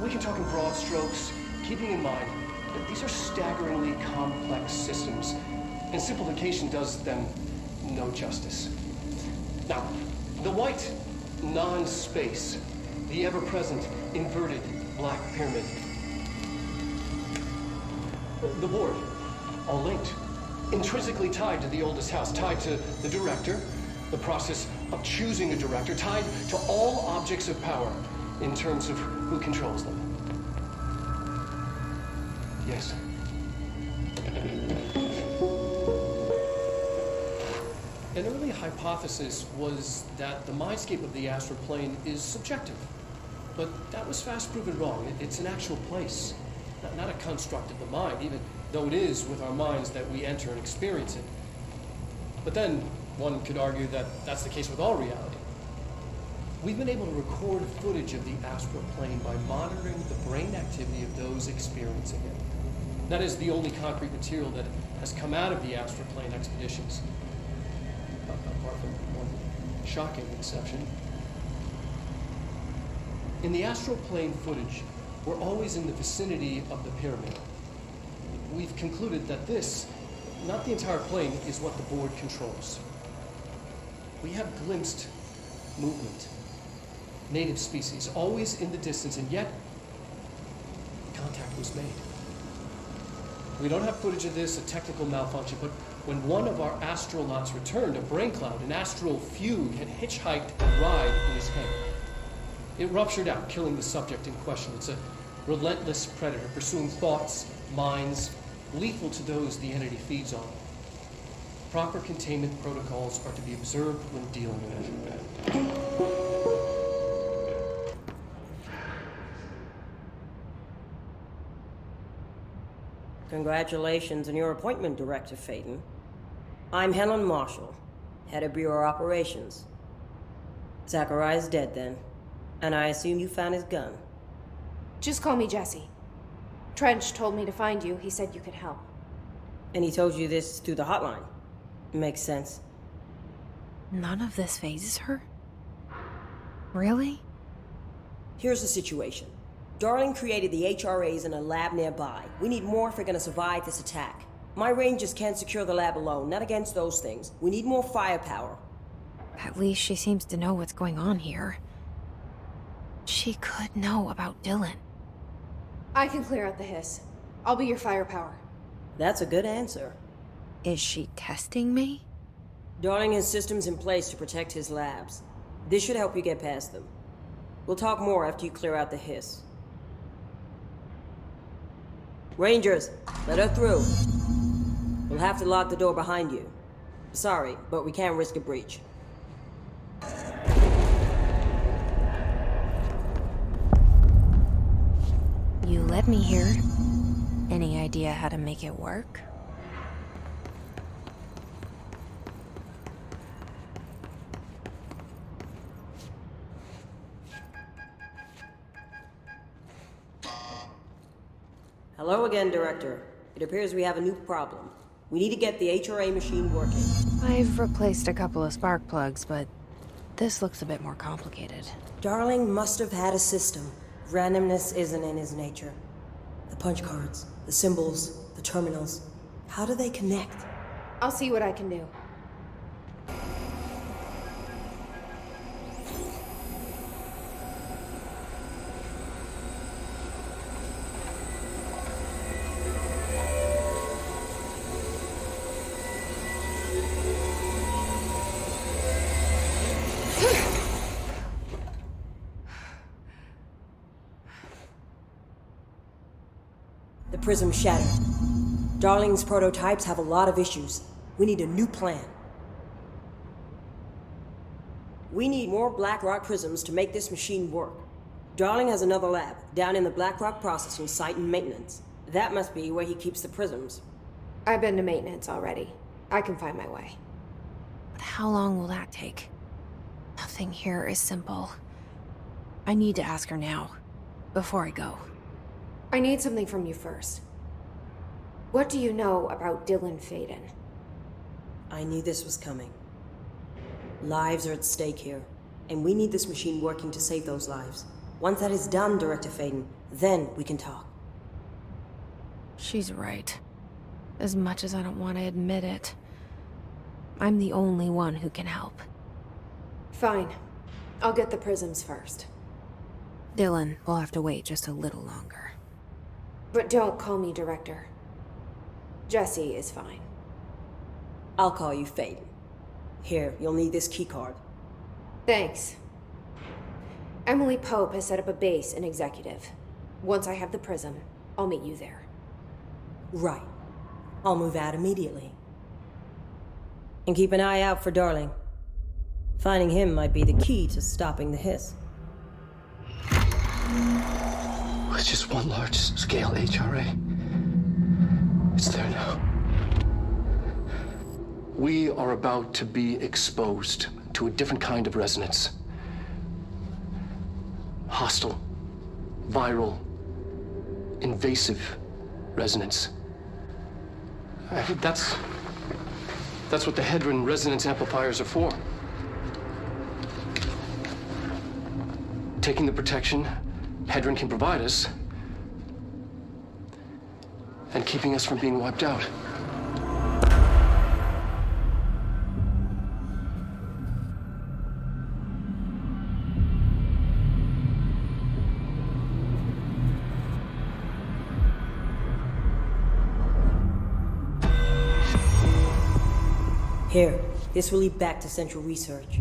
we can talk in broad strokes, keeping in mind that these are staggeringly complex systems, and simplification does them no justice. Now, the white non-space, the ever-present inverted black pyramid, the board, all linked, intrinsically tied to the oldest house, tied to the director, the process of choosing a director, tied to all objects of power in terms of who controls them. Yes. An early hypothesis was that the mindscape of the astral plane is subjective, but that was fast proven wrong. It's an actual place, not a construct of the mind, even though it is with our minds that we enter and experience it. But then one could argue that that's the case with all reality. We've been able to record footage of the astral plane by monitoring the brain activity of those experiencing it. That is the only concrete material that has come out of the astral plane expeditions. Apart from one shocking exception. In the astral plane footage, we're always in the vicinity of the pyramid. We've concluded that this, not the entire plane, is what the board controls. We have glimpsed movement, native species, always in the distance, and yet contact was made. We don't have footage of this, a technical malfunction, but when one of our astronauts returned, a brain cloud, an astral fugue, had hitchhiked a ride in his head. It ruptured out, killing the subject in question. It's a relentless predator, pursuing thoughts, minds, lethal to those the entity feeds on. Proper containment protocols are to be observed when dealing with it. Congratulations on your appointment, Director Phaeton. I'm Helen Marshall, head of Bureau Operations. Zachariah's dead then, and I assume you found his gun. Just call me Jesse. Trench told me to find you. He said you could help. And he told you this through the hotline. Makes sense. None of this phases her? Really? Here's the situation. Darling created the HRAs in a lab nearby. We need more if we're gonna survive this attack. My rangers can't secure the lab alone, not against those things. We need more firepower. At least she seems to know what's going on here. She could know about Dylan. I can clear out the hiss. I'll be your firepower. That's a good answer. Is she testing me? Darling has systems in place to protect his labs. This should help you get past them. We'll talk more after you clear out the hiss. Rangers, let her through. We'll have to lock the door behind you. Sorry, but we can't risk a breach. You let me here. Any idea how to make it work? Hello again, Director. It appears we have a new problem. We need to get the HRA machine working. I've replaced a couple of spark plugs, but this looks a bit more complicated. Darling must have had a system. Randomness isn't in his nature. The punch cards, the symbols, the terminals. How do they connect? I'll see what I can do. prism shattered. Darling's prototypes have a lot of issues. We need a new plan. We need more Blackrock prisms to make this machine work. Darling has another lab, down in the Blackrock processing site in maintenance. That must be where he keeps the prisms. I've been to maintenance already. I can find my way. But how long will that take? Nothing here is simple. I need to ask her now, before I go. I need something from you first. What do you know about Dylan Faden? I knew this was coming. Lives are at stake here, and we need this machine working to save those lives. Once that is done, Director Faden, then we can talk. She's right. As much as I don't want to admit it, I'm the only one who can help. Fine. I'll get the prisms first. Dylan will have to wait just a little longer. But don't call me Director. Jesse is fine. I'll call you Faden. Here, you'll need this keycard. Thanks. Emily Pope has set up a base in Executive. Once I have the prism, I'll meet you there. Right. I'll move out immediately. And keep an eye out for Darling. Finding him might be the key to stopping the hiss. With just one large-scale HRA. It's there now. We are about to be exposed to a different kind of resonance. Hostile, viral, invasive resonance. That's what the Hedron resonance amplifiers are for. Taking the protection Hedron can provide us and keeping us from being wiped out. Here, this will lead back to Central Research.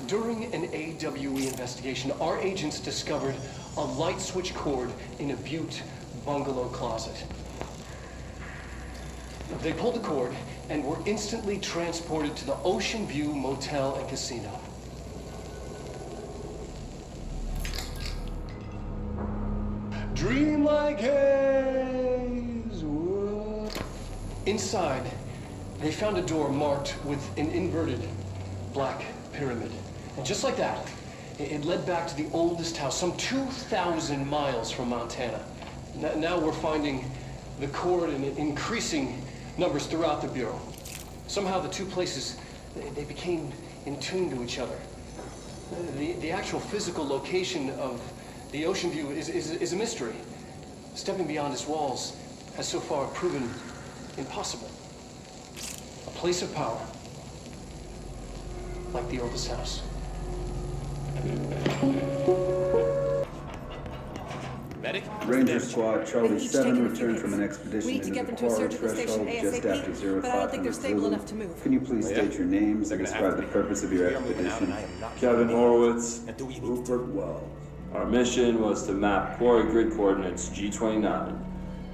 During an AWE investigation, our agents discovered a light switch cord in a Butte bungalow closet. They pulled the cord and were instantly transported to the Ocean View Motel and Casino. Dream like haze. Whoa. Inside, they found a door marked with an inverted black pyramid. And just like that, it led back to the oldest house, some 2,000 miles from Montana. Now we're finding the cord in increasing numbers throughout the Bureau. Somehow the two places, they became in tune to each other. The actual physical location of the Ocean View is a mystery. Stepping beyond its walls has so far proven impossible. A place of power, like the oldest house. Medic? Ranger Squad Charlie 7 returned from an expedition into the Quarry threshold just after 0500 Zulu. Can you please state your names and describe the purpose of your expedition? Kevin Horowitz, Rupert Wells. Our mission was to map quarry grid coordinates G29.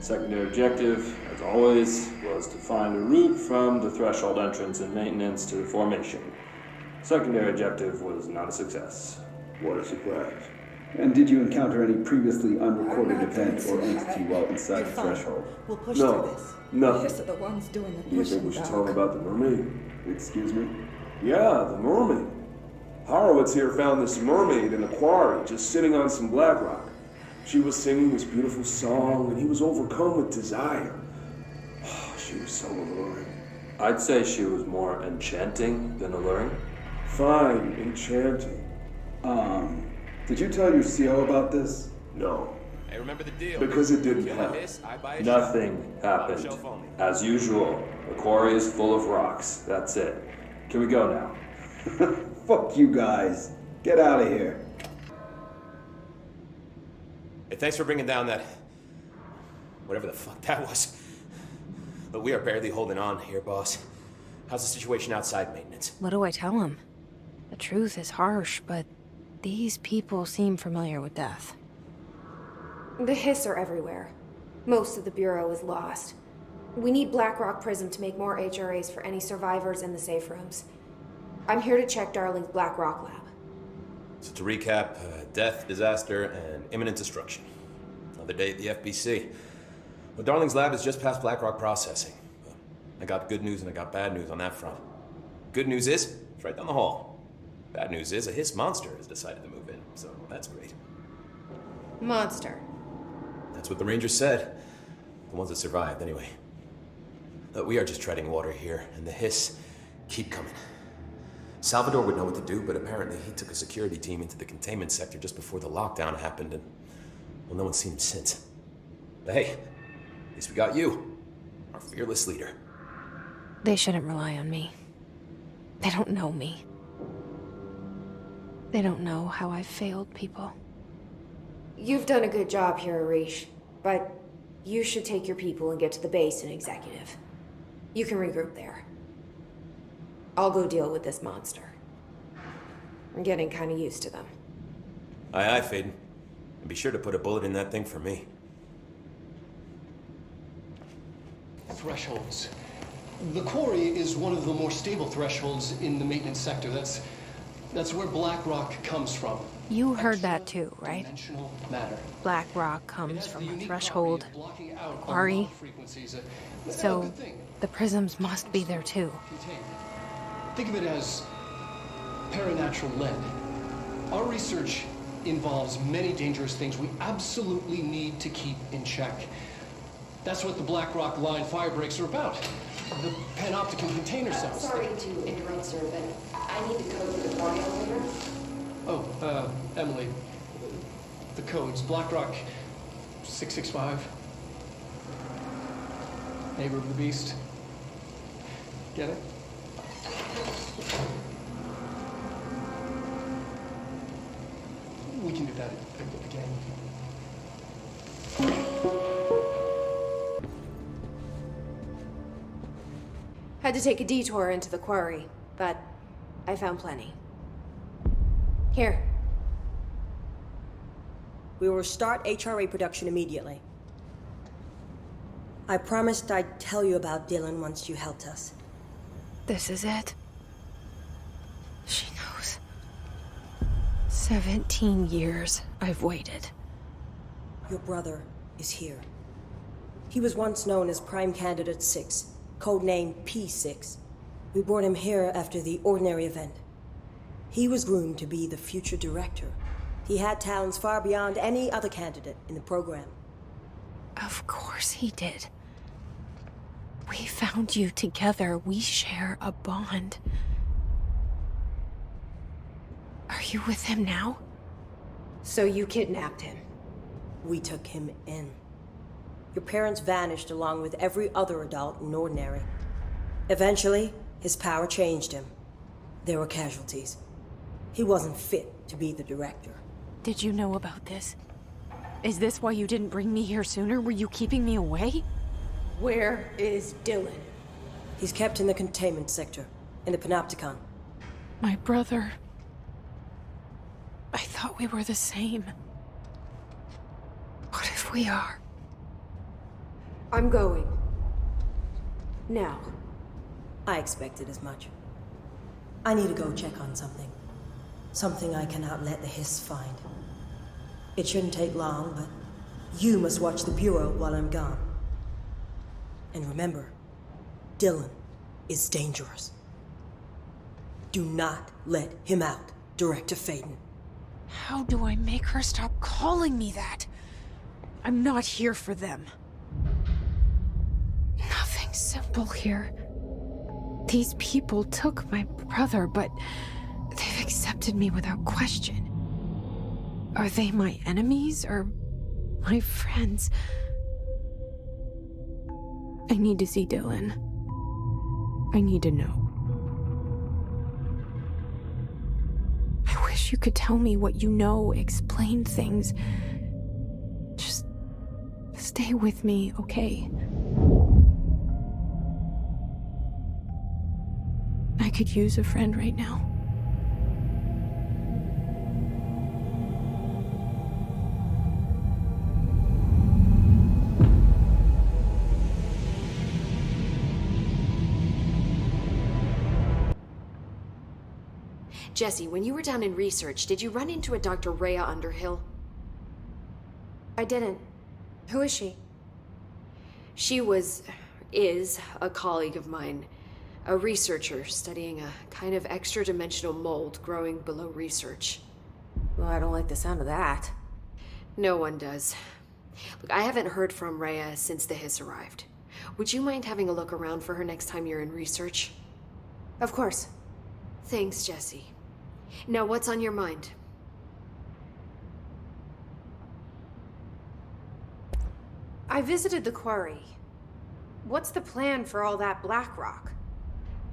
Secondary objective, as always, was to find a route from the threshold entrance and maintenance to the formation. Secondary objective was not a success. What a surprise. And did you encounter any previously unrecorded event or entity while inside the threshold? We'll push through this. No. Yes, are the ones doing the Do you think we should talk about the mermaid? Excuse me? Yeah, the mermaid. Horowitz here found this mermaid in a quarry, just sitting on some black rock. She was singing this beautiful song, and he was overcome with desire. She was so alluring. I'd say she was more enchanting than alluring. Fine, enchanting. Did you tell your CO about this? No. Hey, remember the deal. Because it didn't happen. Nothing happened. As usual, the quarry is full of rocks. That's it. Can we go now? Fuck you guys. Get out of here. Hey, thanks for bringing down that... whatever the fuck that was. But we are barely holding on here, boss. How's the situation outside maintenance? What do I tell him? The truth is harsh, but These people seem familiar with death. The hiss are everywhere. Most of the Bureau is lost. We need Blackrock Prism to make more HRAs for any survivors in the safe rooms. I'm here to check Darling's Blackrock lab. So to recap, death, disaster, and imminent destruction. Another day at the FBC. Well, Darling's lab is just past Blackrock processing. I got good news and I got bad news on that front. Good news is, it's right down the hall. Bad news is, a hiss monster has decided to move in, so that's great. Monster. That's what the Rangers said. The ones that survived, anyway. But we are just treading water here, and the hiss keep coming. Salvador would know what to do, but apparently he took a security team into the containment sector just before the lockdown happened, and, well, no one's seen him since. But hey, at least we got you, our fearless leader. They shouldn't rely on me. They don't know me. They don't know how I've failed people. You've done a good job here, Arish, but you should take your people and get to the base and executive. You can regroup there. I'll go deal with this monster. I'm getting kind of used to them. Aye, aye, Faden. And be sure to put a bullet in that thing for me. Thresholds. The quarry is one of the more stable thresholds in the maintenance sector. That's where Blackrock comes from. You heard that too, right? Dimensional matter. Blackrock comes from a threshold, a quarry. So the prisms must be there too. Think of it as paranatural lead. Our research involves many dangerous things we absolutely need to keep in check. That's what the Blackrock line fire breaks are about. The panopticon container cells. Sorry to interrupt, sir, but I need the code for the quarry elevator. Oh, Emily. The code's Blackrock 665. Neighbor of the beast. Get it? We can do that again. Had to take a detour into the quarry, but I found plenty. Here. We will start HRA production immediately. I promised I'd tell you about Dylan once you helped us. This is it. She knows. 17 years I've waited. Your brother is here. He was once known as Prime Candidate 6, codenamed P6. We brought him here after the ordinary event. He was groomed to be the future director. He had talents far beyond any other candidate in the program. Of course he did. We found you together. We share a bond. Are you with him now? So you kidnapped him? We took him in. Your parents vanished along with every other adult in Ordinary. Eventually, his power changed him. There were casualties. He wasn't fit to be the director. Did you know about this? Is this why you didn't bring me here sooner? Were you keeping me away? Where is Dylan? He's kept in the containment sector, in the Panopticon. My brother. I thought we were the same. What if we are? I'm going. Now. I expected as much. I need to go check on something. Something I cannot let the hiss find. It shouldn't take long, but you must watch the Bureau while I'm gone. And remember, Dylan is dangerous. Do not let him out, Director Faden. How do I make her stop calling me that? I'm not here for them. Nothing simple here. These people took my brother, but they've accepted me without question. Are they my enemies or my friends? I need to see Dylan. I need to know. I wish you could tell me what you know, explain things. Just stay with me, okay? I could use a friend right now. Jesse, when you were down in research, did you run into a Dr. Rhea Underhill? I didn't. Who is she? She is a colleague of mine. A researcher studying a kind of extra-dimensional mold growing below research. Well, I don't like the sound of that. No one does. Look, I haven't heard from Rhea since the hiss arrived. Would you mind having a look around for her next time you're in research? Of course. Thanks, Jesse. Now, what's on your mind? I visited the quarry. What's the plan for all that black rock?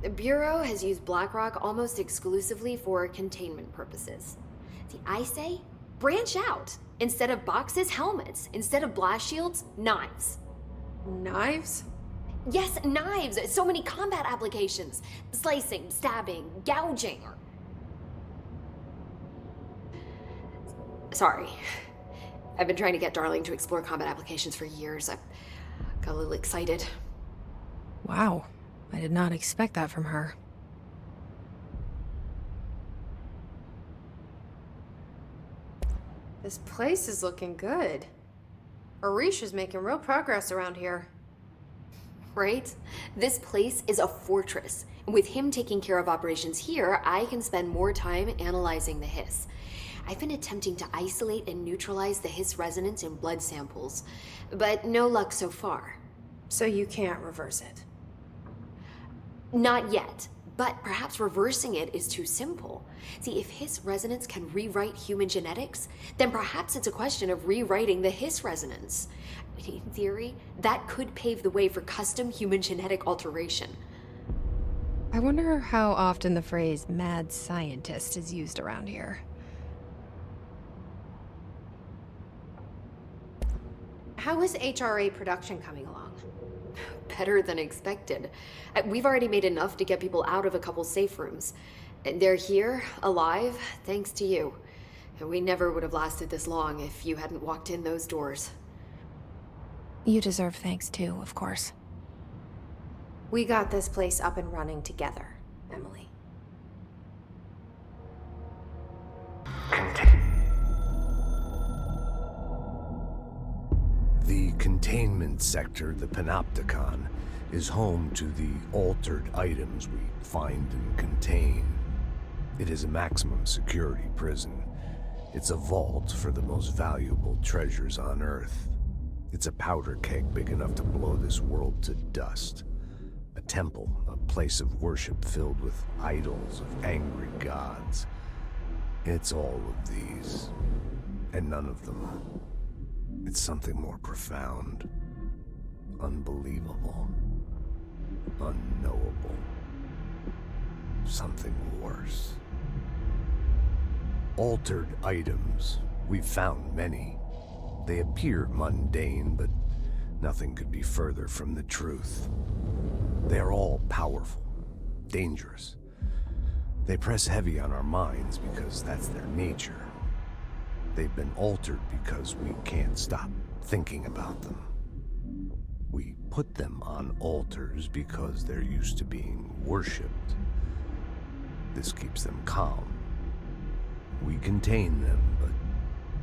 The Bureau has used black rock almost exclusively for containment purposes. See, I say, branch out. Instead of boxes, helmets. Instead of blast shields, knives. Knives? Yes, knives! So many combat applications. Slicing, stabbing, gouging, or... Sorry. I've been trying to get Darling to explore combat applications for years. I got a little excited. Wow. I did not expect that from her. This place is looking good. Arish is making real progress around here. Right? This place is a fortress. And with him taking care of operations here, I can spend more time analyzing the hiss. I've been attempting to isolate and neutralize the hiss resonance in blood samples, but no luck so far. So you can't reverse it? Not yet, but perhaps reversing it is too simple. See, if hiss resonance can rewrite human genetics, then perhaps it's a question of rewriting the hiss resonance. In theory, that could pave the way for custom human genetic alteration. I wonder how often the phrase mad scientist is used around here. How is HRA production coming along? Better than expected. We've already made enough to get people out of a couple safe rooms. They're here, alive, thanks to you. And we never would have lasted this long if you hadn't walked in those doors. You deserve thanks too, of course. We got this place up and running together, Emily. The containment sector, the Panopticon, is home to the altered items we find and contain. It is a maximum security prison. It's a vault for the most valuable treasures on Earth. It's a powder keg big enough to blow this world to dust. A temple, a place of worship filled with idols of angry gods. It's all of these, and none of them. It's something more profound, unbelievable, unknowable, something worse. Altered items. We've found many. They appear mundane, but nothing could be further from the truth. They're all powerful, dangerous. They press heavy on our minds because that's their nature. They've been altered because we can't stop thinking about them. We put them on altars because they're used to being worshipped. This keeps them calm. We contain them, but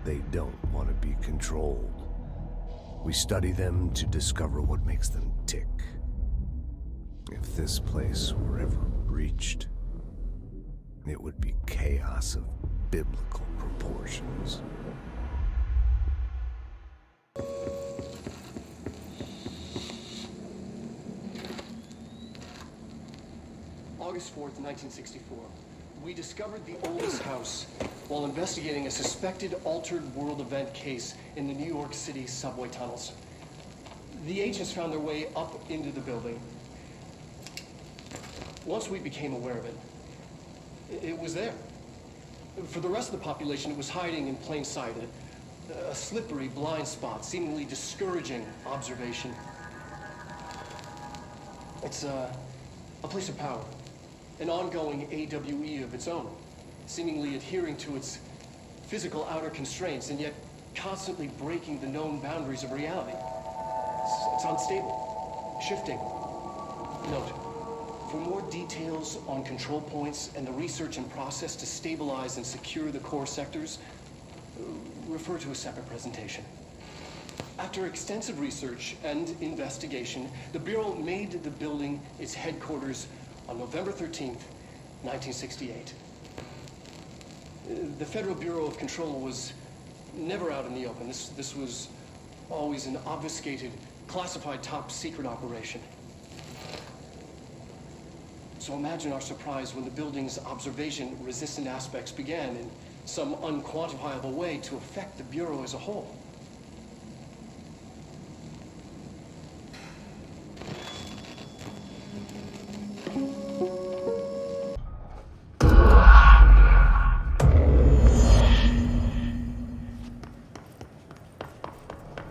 they don't want to be controlled. We study them to discover what makes them tick. If this place were ever breached, it would be chaos of biblical proportions. August 4th, 1964. We discovered the oldest house while investigating a suspected altered world event case in the New York City subway tunnels. The agents found their way up into the building. Once we became aware of it, it was there. For the rest of the population, it was hiding in plain sight, a slippery blind spot, seemingly discouraging observation. It's a place of power, an ongoing AWE of its own, seemingly adhering to its physical outer constraints and yet constantly breaking the known boundaries of reality. It's unstable, shifting. Note, For more details on control points and the research and process to stabilize and secure the core sectors, refer to a separate presentation. After extensive research and investigation, the Bureau made the building its headquarters on November 13th, 1968. The Federal Bureau of Control was never out in the open. This was always an obfuscated, classified top secret operation. So imagine our surprise when the building's observation-resistant aspects began in some unquantifiable way to affect the Bureau as a whole.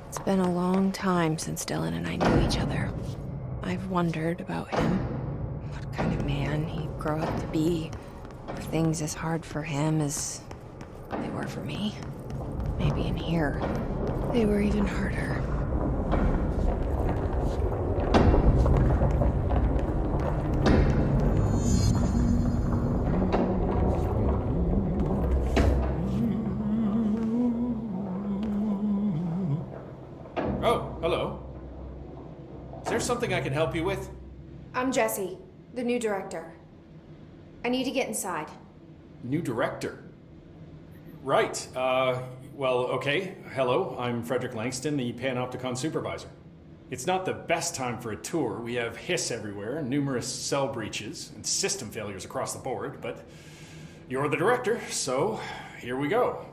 It's been a long time since Dylan and I knew each other. I've wondered about him. What kind of man he'd grow up to be. Were things as hard for him as they were for me? Maybe in here, they were even harder. Oh, hello. Is there something I can help you with? I'm Jessie, the new director. I need to get inside. New director? Right. Well, okay. Hello, I'm Frederick Langston, the Panopticon supervisor. It's not the best time for a tour. We have hiss everywhere, numerous cell breaches, and system failures across the board, but you're the director, so here we go.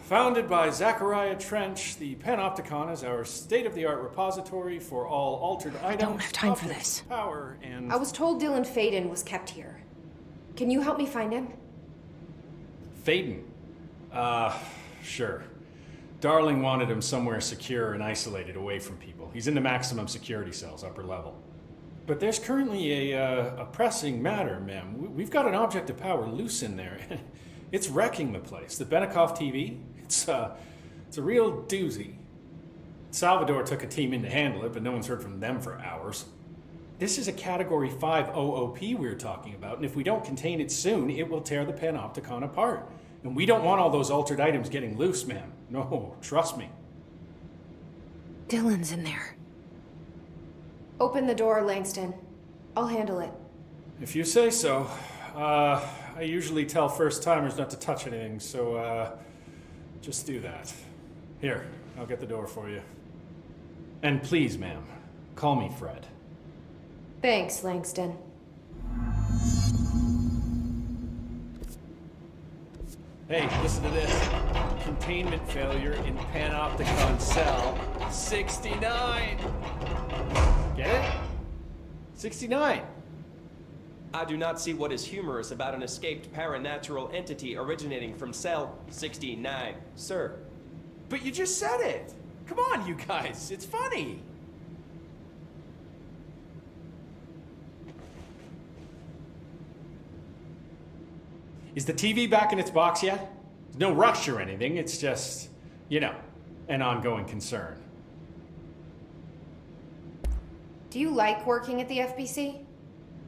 Founded by Zachariah Trench, the Panopticon is our state-of-the-art repository for all altered items. I don't have time for this. Power and... I was told Dylan Faden was kept here. Can you help me find him? Faden? Sure. Darling wanted him somewhere secure and isolated away from people. He's in the maximum security cells, upper level. But there's currently a pressing matter, ma'am. We've got an object of power loose in there. It's wrecking the place. The Benikoff TV, it's a real doozy. Salvador took a team in to handle it, but no one's heard from them for hours. This is a Category 5 OOP we're talking about, and if we don't contain it soon, it will tear the Panopticon apart. And we don't want all those altered items getting loose, ma'am. No, trust me. Dylan's in there. Open the door, Langston. I'll handle it. If you say so. I usually tell first-timers not to touch anything, so, just do that. Here, I'll get the door for you. And please, ma'am, call me Fred. Thanks, Langston. Hey, listen to this. Containment failure in Panopticon cell 69. Get it? 69. I do not see what is humorous about an escaped paranatural entity originating from cell 69, sir. But you just said it. Come on, you guys. It's funny. Is the TV back in its box yet? There's no rush or anything. It's just, you know, an ongoing concern. Do you like working at the FBC?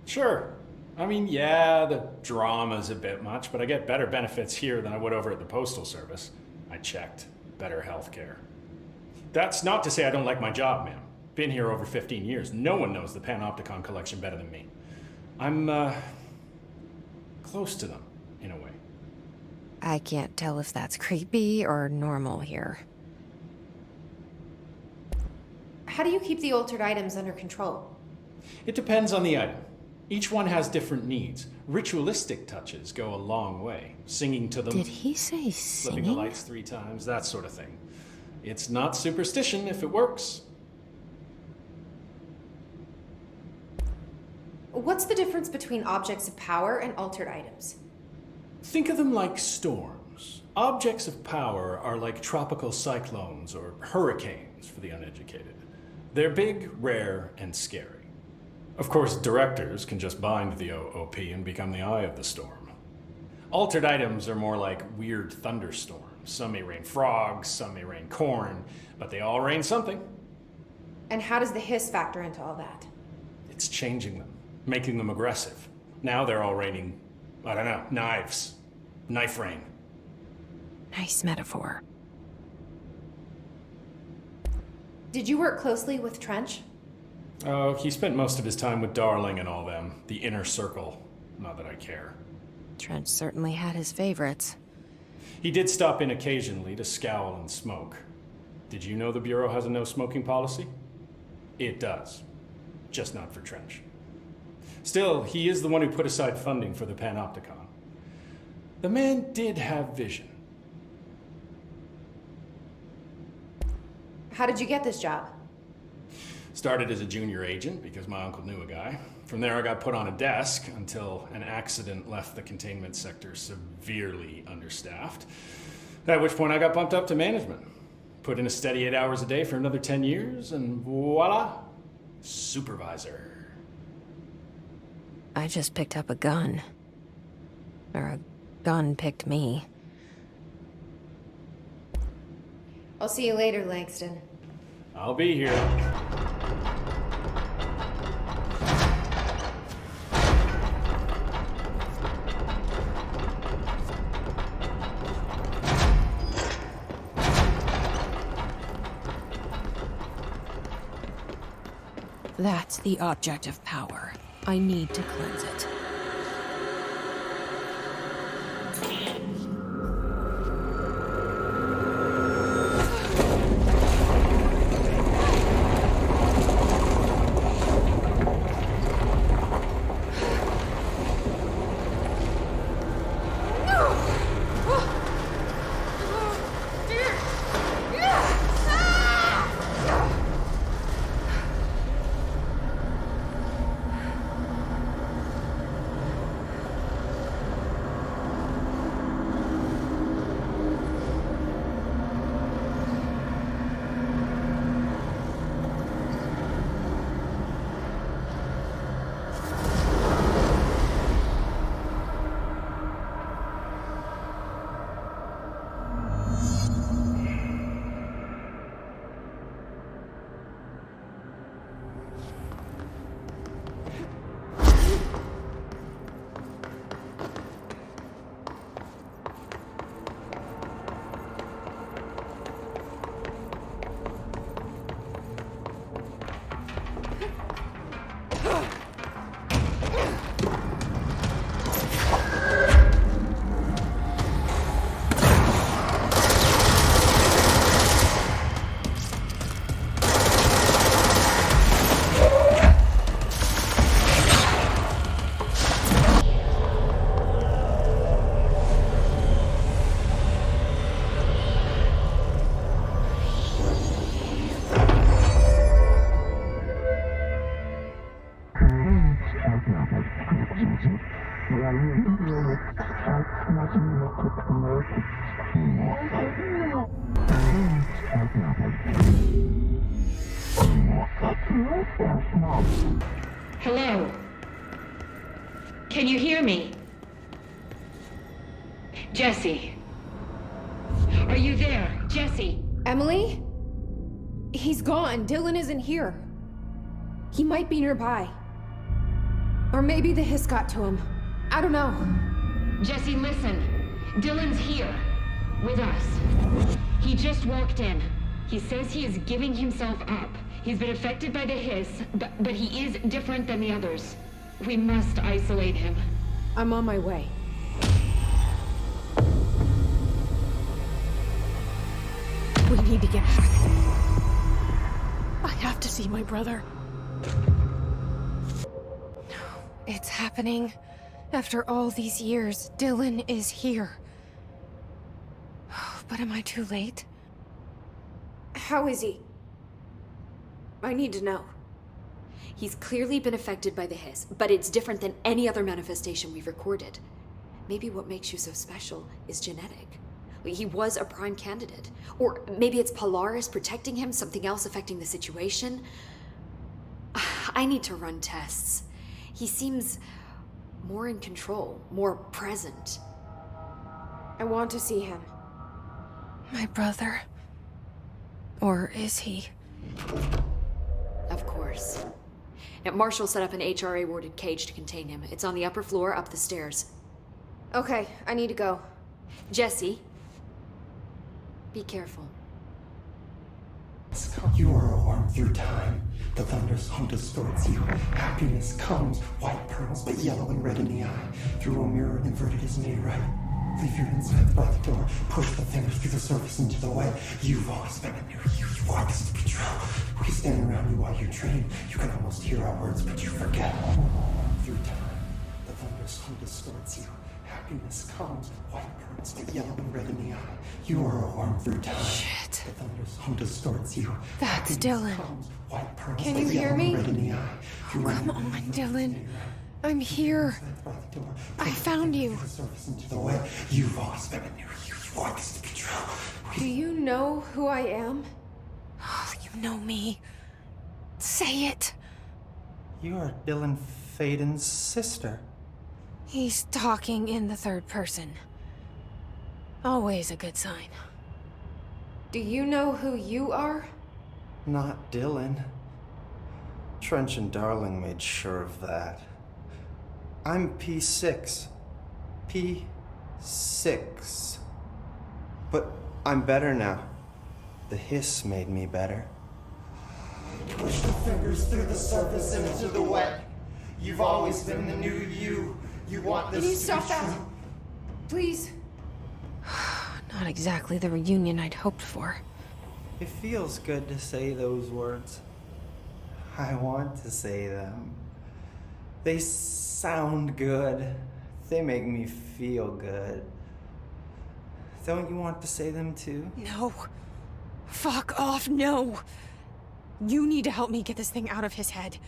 Sure. I mean, yeah, the drama's a bit much, but I get better benefits here than I would over at the Postal Service. I checked. Better healthcare. That's not to say I don't like my job, ma'am. Been here over 15 years. No one knows the Panopticon collection better than me. I'm, close to them, in a way. I can't tell if that's creepy or normal here. How do you keep the altered items under control? It depends on the item. Each one has different needs. Ritualistic touches go a long way. Singing to them. Did he say flipping singing? the lights 3 times, that sort of thing. It's not superstition if it works. What's the difference between objects of power and altered items? Think of them like storms. Objects of power are like tropical cyclones or hurricanes for the uneducated. They're big, rare, and scary. Of course, directors can just bind the OOP and become the eye of the storm. Altered items are more like weird thunderstorms. Some may rain frogs, some may rain corn, but they all rain something. And how does the hiss factor into all that? It's changing them. making them aggressive. Now they're all raining, I don't know, knives. Knife rain. Nice metaphor. Did you work closely with Trench? Oh, he spent most of his time with Darling and all them. The inner circle. Not that I care. Trench certainly had his favorites. He did stop in occasionally to scowl and smoke. Did you know the Bureau has a no smoking policy? It does. Just not for Trench. Still, he is the one who put aside funding for the Panopticon. The man did have vision. How did you get this job? Started as a junior agent because my uncle knew a guy. From there I got put on a desk until an accident left the containment sector severely understaffed. At which point I got bumped up to management. Put in a steady 8 hours a day for another 10 years and voila, supervisor. I just picked up a gun. Or a gun picked me. I'll see you later, Langston. I'll be here. That's the object of power. I need to cleanse it. Hello? Can you hear me? Jesse? Are you there? Jesse? Emily? He's gone. Dylan isn't here. He might be nearby. Or maybe the hiss got to him. I don't know. Jesse, listen. Dylan's here. With us. He just walked in. He says he is giving himself up. He's been affected by the hiss, but he is different than the others. We must isolate him. I'm on my way. We need to get back. I have to see my brother. It's happening. After all these years, Dylan is here. But am I too late? How is he? I need to know. He's clearly been affected by the hiss, but it's different than any other manifestation we've recorded. Maybe what makes you so special is genetic. He was a prime candidate. Or maybe it's Polaris protecting him, something else affecting the situation. I need to run tests. He seems more in control, more present. I want to see him. My brother? Or is he? Of course. Now, Marshall set up an HRA-warded cage to contain him. It's on the upper floor, up the stairs. Okay, I need to go. Jesse, be careful. You are a worm through time. The thunder's home distorts you. Happiness comes, white pearls, but yellow and red in the eye. Through a mirror, inverted is made right. Leave your insides by the door. Push the fingers through the surface into the way. You've always been a new you. You want this to be true. We stand around you while you dream. You can almost hear our words, but you forget. Through time, the thunder's home distorts you. Happiness comes, white pearls, but yellow and red in the eye. You are a worm through time. Shit. The thunder's home distorts you. That's Dylan. White pearls, Can but you hear yellow me? and red in the eye. Oh, come on, Dylan. I'm here. I found you. The way you've always been a new you. You want this to be true. Do you know who I am? Oh, you know me. Say it. You are Dylan Faden's sister. He's talking in the third person. Always a good sign. Do you know who you are? Not Dylan. Trench and Darling made sure of that. I'm P6. P6. But I'm better now. The hiss made me better. Push the fingers through the surface into the wet. You've always been the new you. You want this Can you to stop be that? true. Please. Not exactly the reunion I'd hoped for. It feels good to say those words. I want to say them. They sound good. They make me feel good. Don't you want to say them too? No. Fuck off, no. You need to help me get this thing out of his head.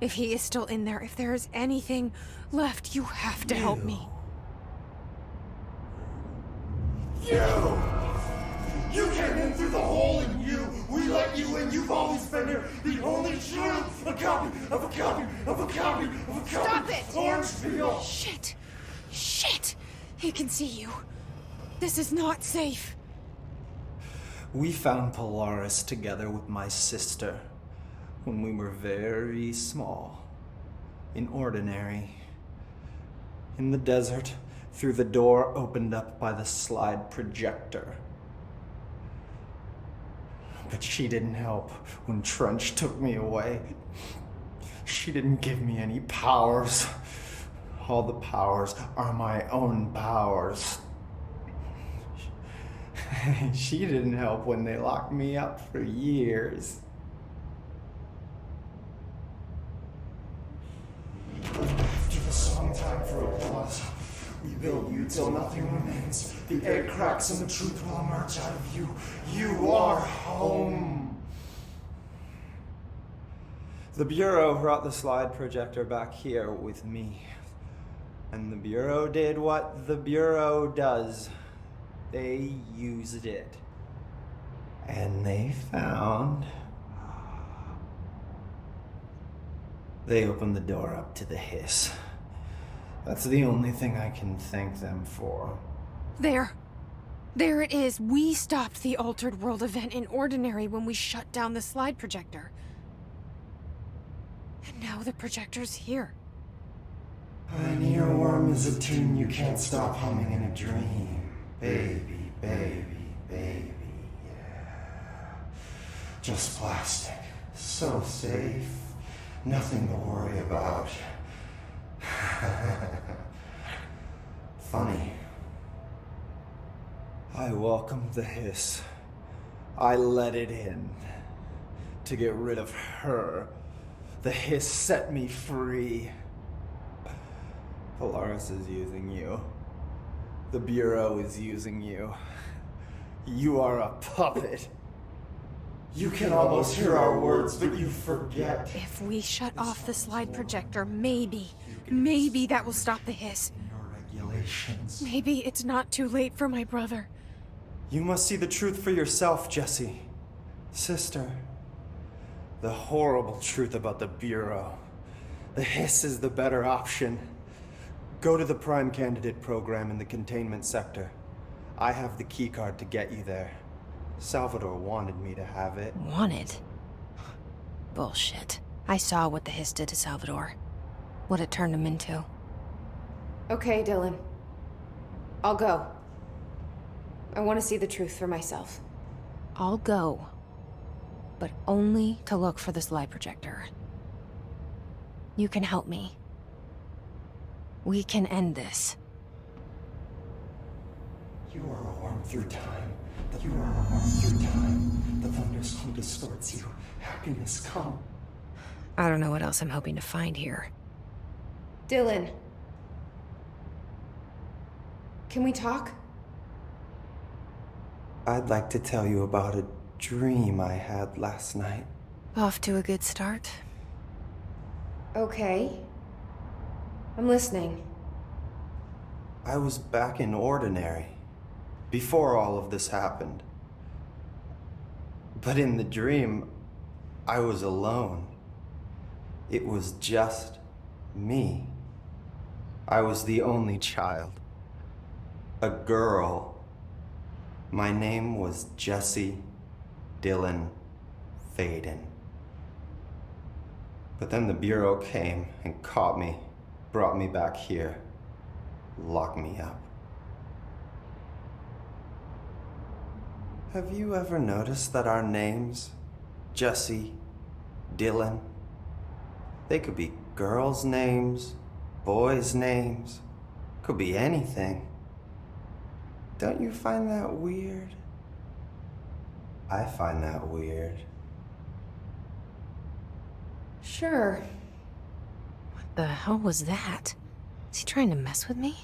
If he is still in there, if there is anything left, you have to help me. You came in through the hole in you. We let you in. You've always been here. The only truth. A copy of a copy of a copy of a copy. Stop it! Orange peel. Shit. Shit. He can see you. This is not safe. We found Polaris together with my sister when we were very small, in Ordinary, in the desert, through the door opened up by the slide projector. But she didn't help when Trench took me away. She didn't give me any powers. All the powers are my own powers. She didn't help when they locked me up for years. After the song time for applause, we build you till nothing remains. The egg cracks and the truth will emerge out of you. You are home. The Bureau brought the slide projector back here with me. And the Bureau did what the Bureau does. They used it. And they found... They opened the door up to the hiss. That's the only thing I can thank them for. There. There it is. We stopped the Altered World event in Ordinary when we shut down the slide projector. And now the projector's here. An earworm is a tune you can't stop humming in a dream. Baby, baby, baby, yeah. Just plastic. So safe. Nothing to worry about. Funny. I welcomed the hiss. I let it in. To get rid of her. The hiss set me free. Polaris is using you. The Bureau is using you. You are a puppet. You can almost hear our words, but you forget. If we shut off the slide projector, maybe that will stop the hiss. Regulations. Maybe it's not too late for my brother. You must see the truth for yourself, Jesse. Sister. The horrible truth about the Bureau. The hiss is the better option. Go to the Prime Candidate program in the containment sector. I have the keycard to get you there. Salvador wanted me to have it. Wanted? Bullshit. I saw what the Hiss did to Salvador. What it turned him into. Okay, Dylan. I'll go. I want to see the truth for myself. I'll go. But only to look for this lie projector. You can help me. We can end this. You are a worm through time. You are a worm through time. The thunderstorm distorts you. Happiness come. I don't know what else I'm hoping to find here. Dylan. Can we talk? I'd like to tell you about a dream I had last night. Off to a good start. Okay. I'm listening. I was back in Ordinary, before all of this happened. But in the dream, I was alone. It was just me. I was the only child. A girl. My name was Jesse Dylan Faden. But then the Bureau came and caught me, brought me back here, locked me up. Have you ever noticed that our names, Jesse, Dylan, they could be girls' names, boys' names, could be anything. Don't you find that weird? I find that weird. Sure. What the hell was that? Is he trying to mess with me?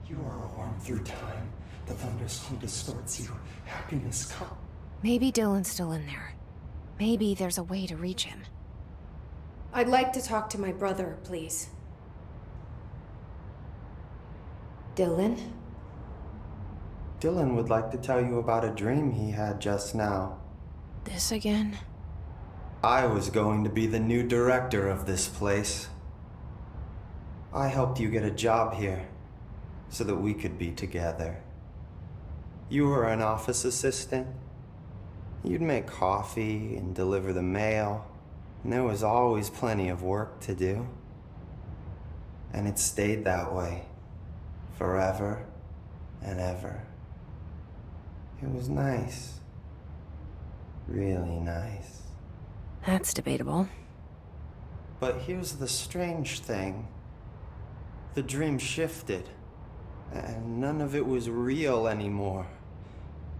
You are a worm through time. The thunderstorm distorts you. Happiness come. Maybe Dylan's still in there. Maybe there's a way to reach him. I'd like to talk to my brother, please. Dylan? Dylan would like to tell you about a dream he had just now. This again? I was going to be the new director of this place. I helped you get a job here, so that we could be together. You were an office assistant. You'd make coffee and deliver the mail, and there was always plenty of work to do. And it stayed that way, forever and ever. It was nice. Really nice. That's debatable. But here's the strange thing. The dream shifted, and none of it was real anymore.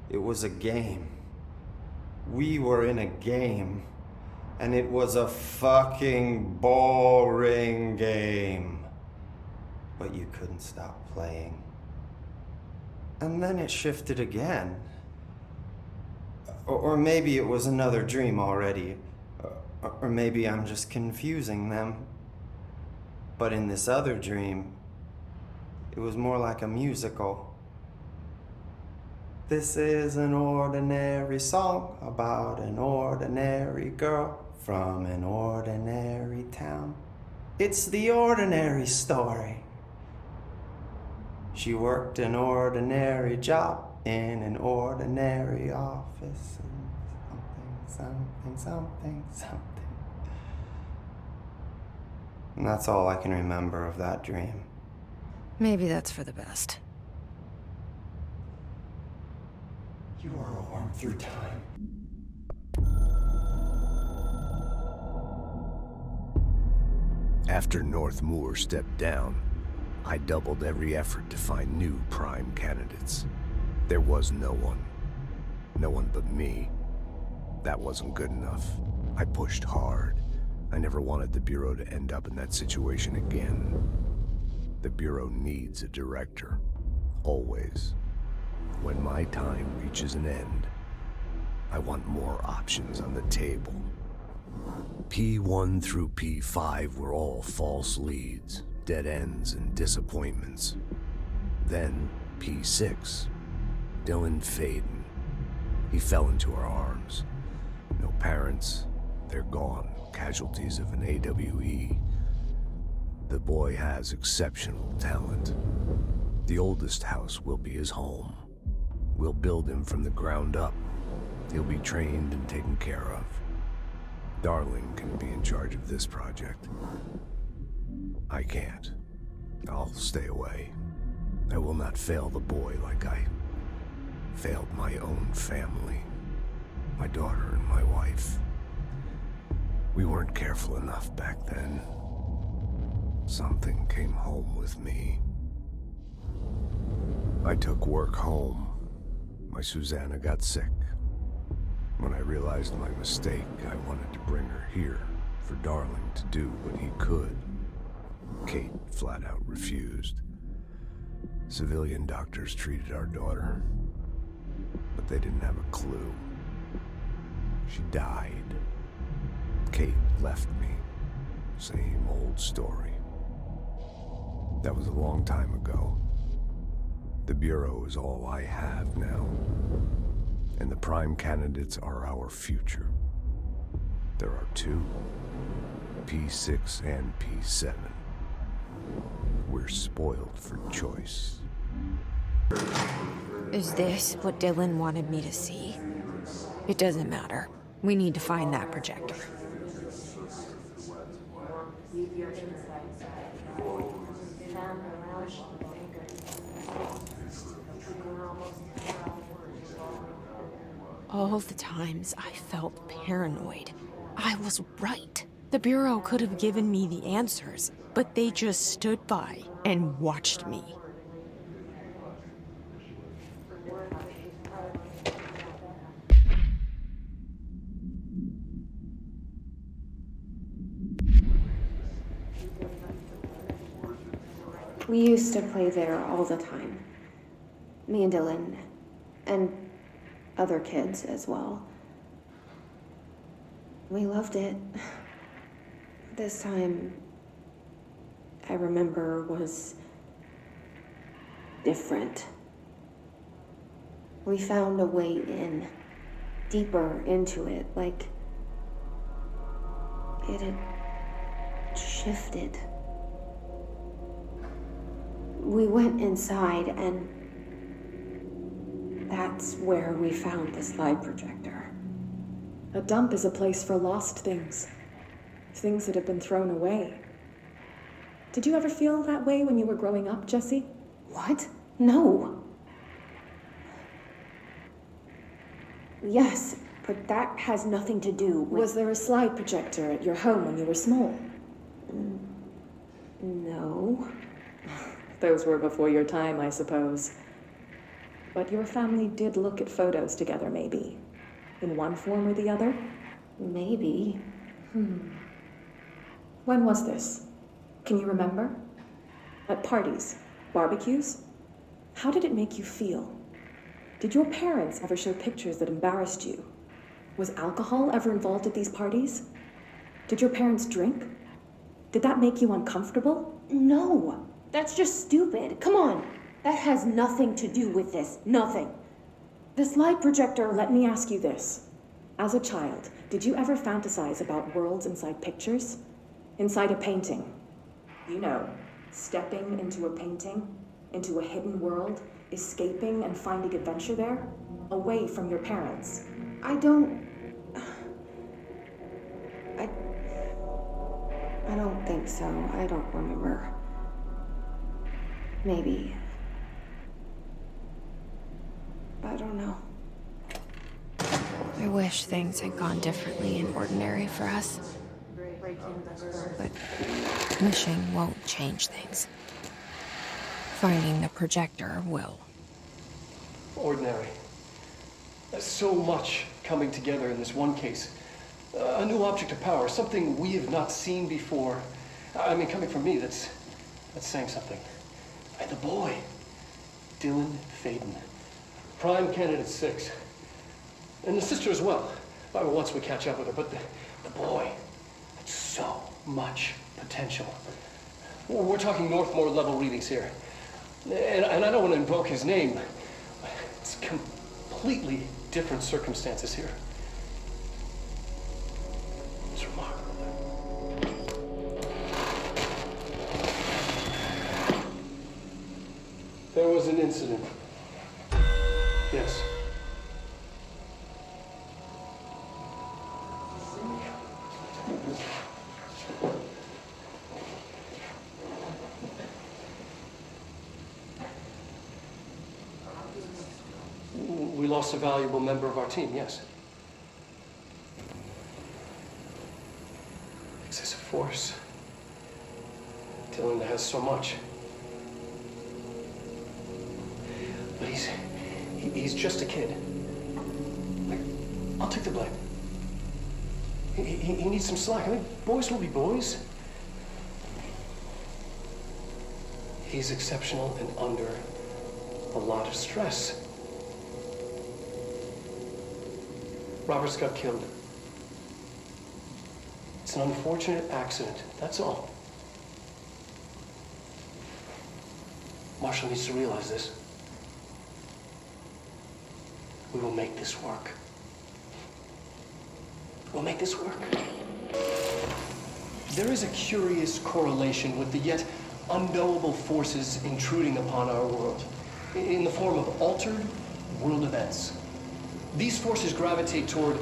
It was a game. We were in a game, and it was a fucking boring game. But you couldn't stop playing. And then it shifted again. Or maybe it was another dream already. Or maybe I'm just confusing them. But in this other dream, it was more like a musical. This is an ordinary song about an ordinary girl from an ordinary town. It's the ordinary story. She worked an ordinary job in an ordinary office. Something. And that's all I can remember of that dream. Maybe that's for the best. You are a worm through time. After North Moore stepped down, I doubled every effort to find new prime candidates. There was no one. No one but me. That wasn't good enough. I pushed hard. I never wanted the Bureau to end up in that situation again. The Bureau needs a director. Always. When my time reaches an end, I want more options on the table. P1 through P5 were all false leads, dead ends, and disappointments. Then P6, Dylan Faden. He fell into our arms. No parents, they're gone, casualties of an AWE. The boy has exceptional talent. The oldest house will be his home. We'll build him from the ground up. He'll be trained and taken care of. Darling can be in charge of this project. I can't. I'll stay away. I will not fail the boy like I failed my own family. My daughter and my wife. We weren't careful enough back then. Something came home with me. I took work home. My Susanna got sick. When I realized my mistake, I wanted to bring her here for Darling to do what he could. Kate flat out refused. Civilian doctors treated our daughter, but they didn't have a clue. She died. Kate left me. Same old story. That was a long time ago. The Bureau is all I have now. And the prime candidates are our future. There are two, P6 and P7. We're spoiled for choice. Is this what Dylan wanted me to see? It doesn't matter. We need to find that projector. All the times I felt paranoid, I was right. The Bureau could have given me the answers, but they just stood by and watched me. We used to play there all the time. Me and Dylan, and other kids as well. We loved it. This time, I remember, was different. We found a way in, deeper into it, like it had shifted. We went inside, and that's where we found the slide projector. A dump is a place for lost things. Things that have been thrown away. Did you ever feel that way when you were growing up, Jesse? What? No. Yes, but that has nothing to do with... Was there a slide projector at your home when you were small? No. Those were before your time, I suppose. But your family did look at photos together, maybe. In one form or the other? Maybe. When was this? Can you remember? At parties? Barbecues? How did it make you feel? Did your parents ever show pictures that embarrassed you? Was alcohol ever involved at these parties? Did your parents drink? Did that make you uncomfortable? No, that's just stupid. Come on. That has nothing to do with this. Nothing. The slide projector, let me ask you this. As a child, did you ever fantasize about worlds inside pictures? Inside a painting? You know, stepping into a painting, into a hidden world, escaping and finding adventure there, away from your parents. I don't think so. I don't remember. Maybe. I don't know. I wish things had gone differently in Ordinary for us. But wishing won't change things. Finding the projector will. Ordinary. There's so much coming together in this one case. A new object of power, something we have not seen before. I mean, coming from me, that's saying something. And the boy, Dylan Faden, prime candidate 6. And the sister as well, once we catch up with her. But the boy, so much potential. We're talking Northmore level readings here. And I don't want to invoke his name. It's completely different circumstances here. It's remarkable. There was an incident. Yes. lost a valuable member of our team, yes. Excessive force. Dylan has so much. But he's just a kid. Like, I'll take the blame. He needs some slack. I mean, boys will be boys. He's exceptional and under a lot of stress. Robert's got killed. It's an unfortunate accident, that's all. Marshall needs to realize this. We will make this work. We'll make this work. There is a curious correlation with the yet unknowable forces intruding upon our world in the form of altered world events. These forces gravitate toward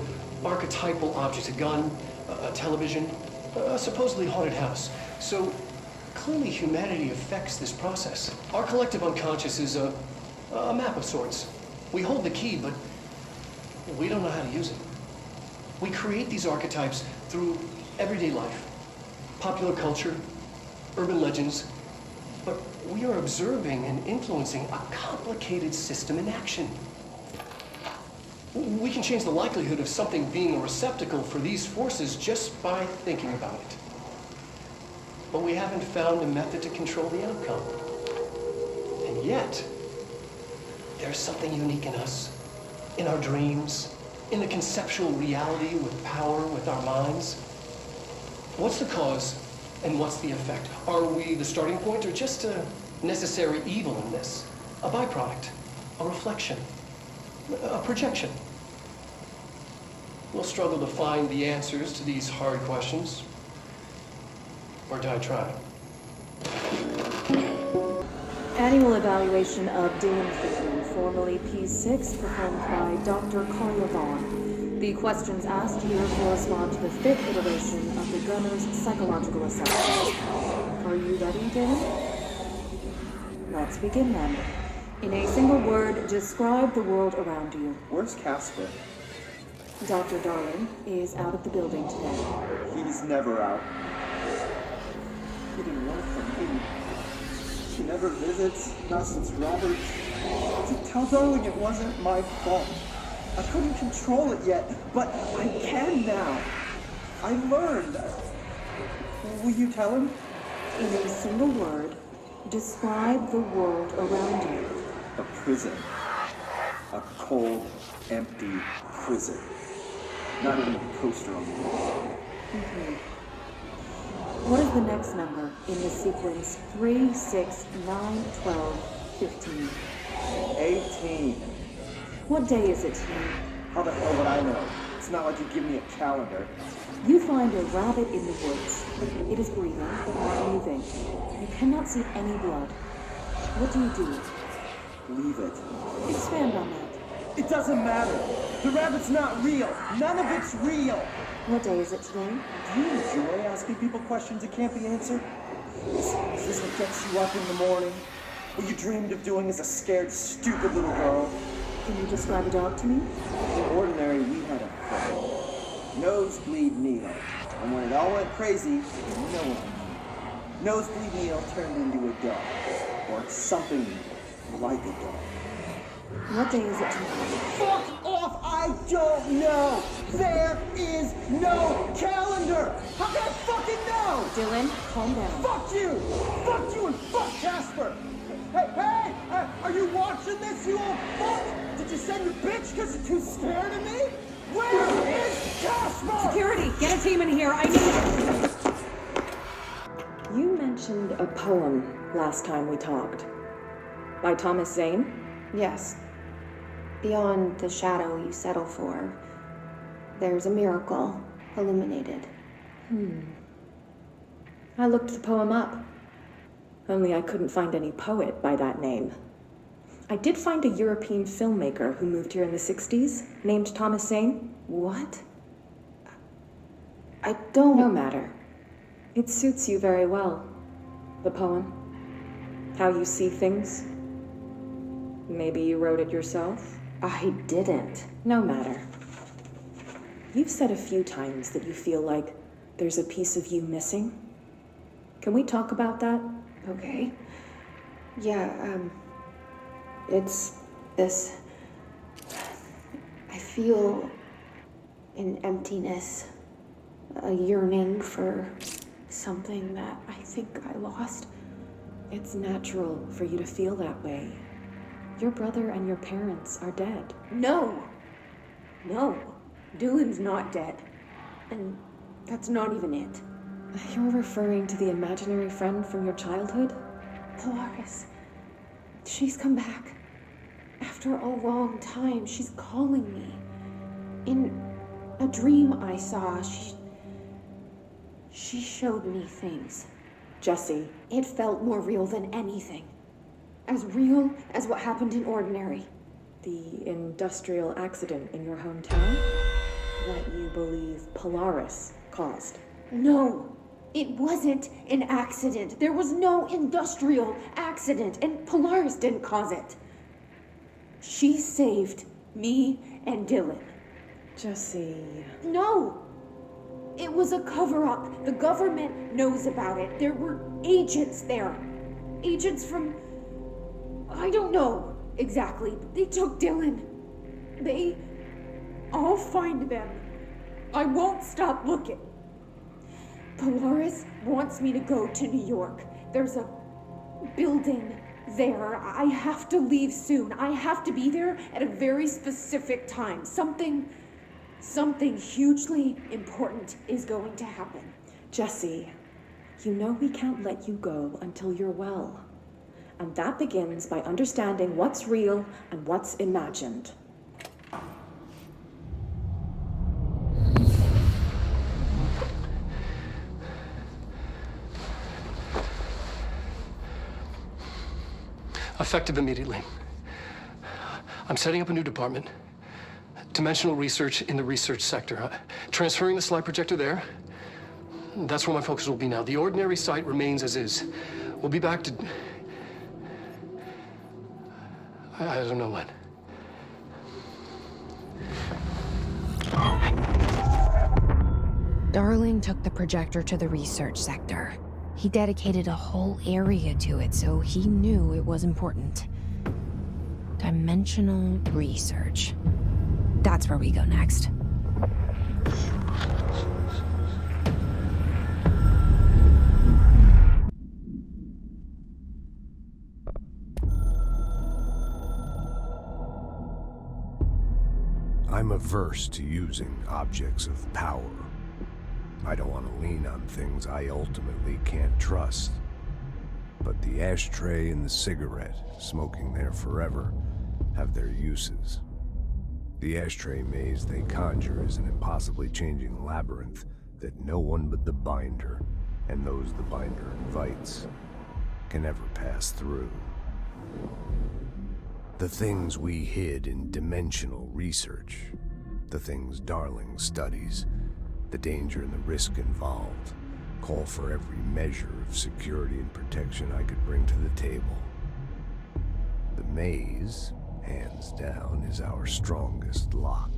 archetypal objects, a gun, a television, a supposedly haunted house. So clearly humanity affects this process. Our collective unconscious is a map of sorts. We hold the key, but we don't know how to use it. We create these archetypes through everyday life, popular culture, urban legends, but we are observing and influencing a complicated system in action. We can change the likelihood of something being a receptacle for these forces just by thinking about it. But we haven't found a method to control the outcome. And yet, there's something unique in us, in our dreams, in the conceptual reality with power with our minds. What's the cause and what's the effect? Are we the starting point or just a necessary evil in this? A byproduct, a reflection, a projection? We'll struggle to find the answers to these hard questions. Or die trying. Annual evaluation of Dylan Freeman, formerly P6, performed by Dr. Carla Vaughn. The questions asked here correspond to the 5th iteration of the gunner's psychological assessment. Are you ready, Dylan? Let's begin then. In a single word, describe the world around you. Where's Casper? Dr. Darling is out of the building today. He's never out. He didn't work for me. He never visits, not since Robert. Tell Darling it wasn't my fault. I couldn't control it yet, but I can now. I learned. Will you tell him? In a single word, describe the world around you. A prison. A cold, empty prison. Not even a poster on the wall. What is the next number in the sequence 3, 6, 9, 12, 15? 18. What day is it today? How the hell would I know? It's not like you give me a calendar. You find a rabbit in the woods. It is breathing, but not moving. You cannot see any blood. What do you do? Leave it. Expand on that. It doesn't matter. The rabbit's not real. None of it's real. What day is it today? Do you enjoy asking people questions that can't be answered? Is this what gets you up in the morning? What you dreamed of doing as a scared, stupid little girl? Can you describe a dog to me? In ordinary, we had a friend. Nosebleed Neil. And when it all went crazy, you know what I mean. Nosebleed Neil turned into a dog. Or something like a dog. What day is it today? Fuck off! I don't know! There is no calendar! How can I fucking know? Dylan, calm down. Fuck you! Fuck you and fuck Casper! Hey! Are you watching this, you old fuck? Did you send your bitch because you're too scared of me? Where is Casper? Security, get a team in here. I need it. You mentioned a poem last time we talked. By Thomas Zane? Yes. Beyond the shadow you settle for, there's a miracle illuminated. I looked the poem up. Only I couldn't find any poet by that name. I did find a European filmmaker who moved here in the 60s, named Thomas Zane. What? I don't... No matter. It suits you very well. The poem. How you see things. Maybe you wrote it yourself? I didn't. No matter. You've said a few times that you feel like there's a piece of you missing. Can we talk about that? Okay. Yeah, it's this. I feel an emptiness, a yearning for something that I think I lost. It's natural for you to feel that way. Your brother and your parents are dead. No! Dylan's not dead. And that's not even it. You're referring to the imaginary friend from your childhood? Polaris. She's come back. After a long time, she's calling me. In a dream I saw, she showed me things. Jesse. It felt more real than anything. As real as what happened in Ordinary. The industrial accident in your hometown? That you believe Polaris caused? No, it wasn't an accident. There was no industrial accident, and Polaris didn't cause it. She saved me and Dylan. Jesse... No! It was a cover-up. The government knows about it. There were agents there. Agents from... I don't know exactly, but they took Dylan. I'll find them. I won't stop looking. Polaris wants me to go to New York. There's a building there. I have to leave soon. I have to be there at a very specific time. Something hugely important is going to happen. Jesse, you know we can't let you go until you're well. And that begins by understanding what's real and what's imagined. Effective immediately. I'm setting up a new department. Dimensional research in the research sector. Transferring the slide projector there. That's where my focus will be now. The Ordinary site remains as is. We'll be back to... I don't know when. Darling took the projector to the research sector. He dedicated a whole area to it, so he knew it was important. Dimensional research. That's where we go next. I'm averse to using objects of power. I don't want to lean on things I ultimately can't trust. But the ashtray and the cigarette, smoking there forever, have their uses. The ashtray maze they conjure is an impossibly changing labyrinth that no one but the binder, and those the binder invites, can ever pass through. The things we hid in dimensional research, the things Darling studies, the danger and the risk involved, call for every measure of security and protection I could bring to the table. The maze, hands down, is our strongest lock.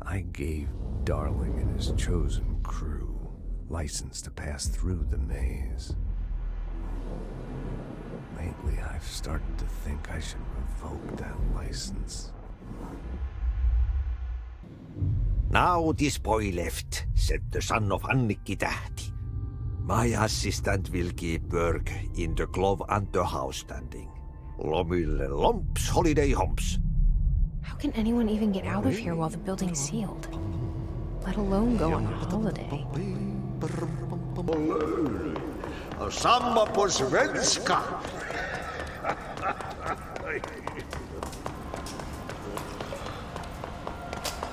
I gave Darling and his chosen crew license to pass through the maze. Lately, I've started to think I should revoke that license. Now this boy left, said the son of Anniki Tähti. My assistant will keep work in the glove and the house standing. Lomille lomps, holiday humps. How can anyone even get out of here while the building's sealed? Let alone go on a holiday. Samma på svenska!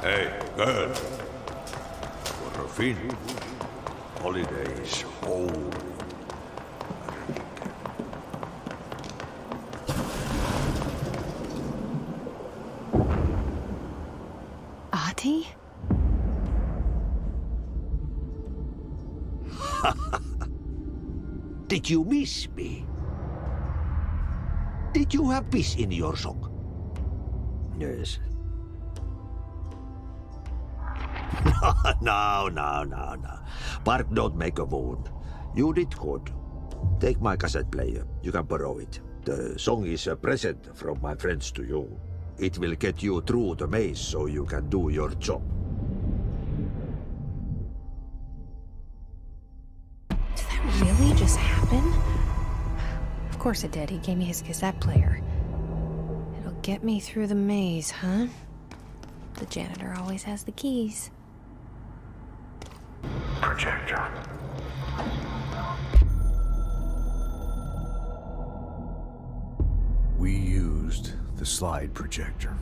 Hey, girl. What a fin. Holidays home. Ahti? Did you miss me? Did you have piss in your sock? Yes. No. Bark don't make a wound. You did good. Take my cassette player. You can borrow it. The song is a present from my friends to you. It will get you through the maze so you can do your job. Did that really just happen? Of course it did. He gave me his cassette player. It'll get me through the maze, huh? The janitor always has the keys. Projector. We used the slide projector.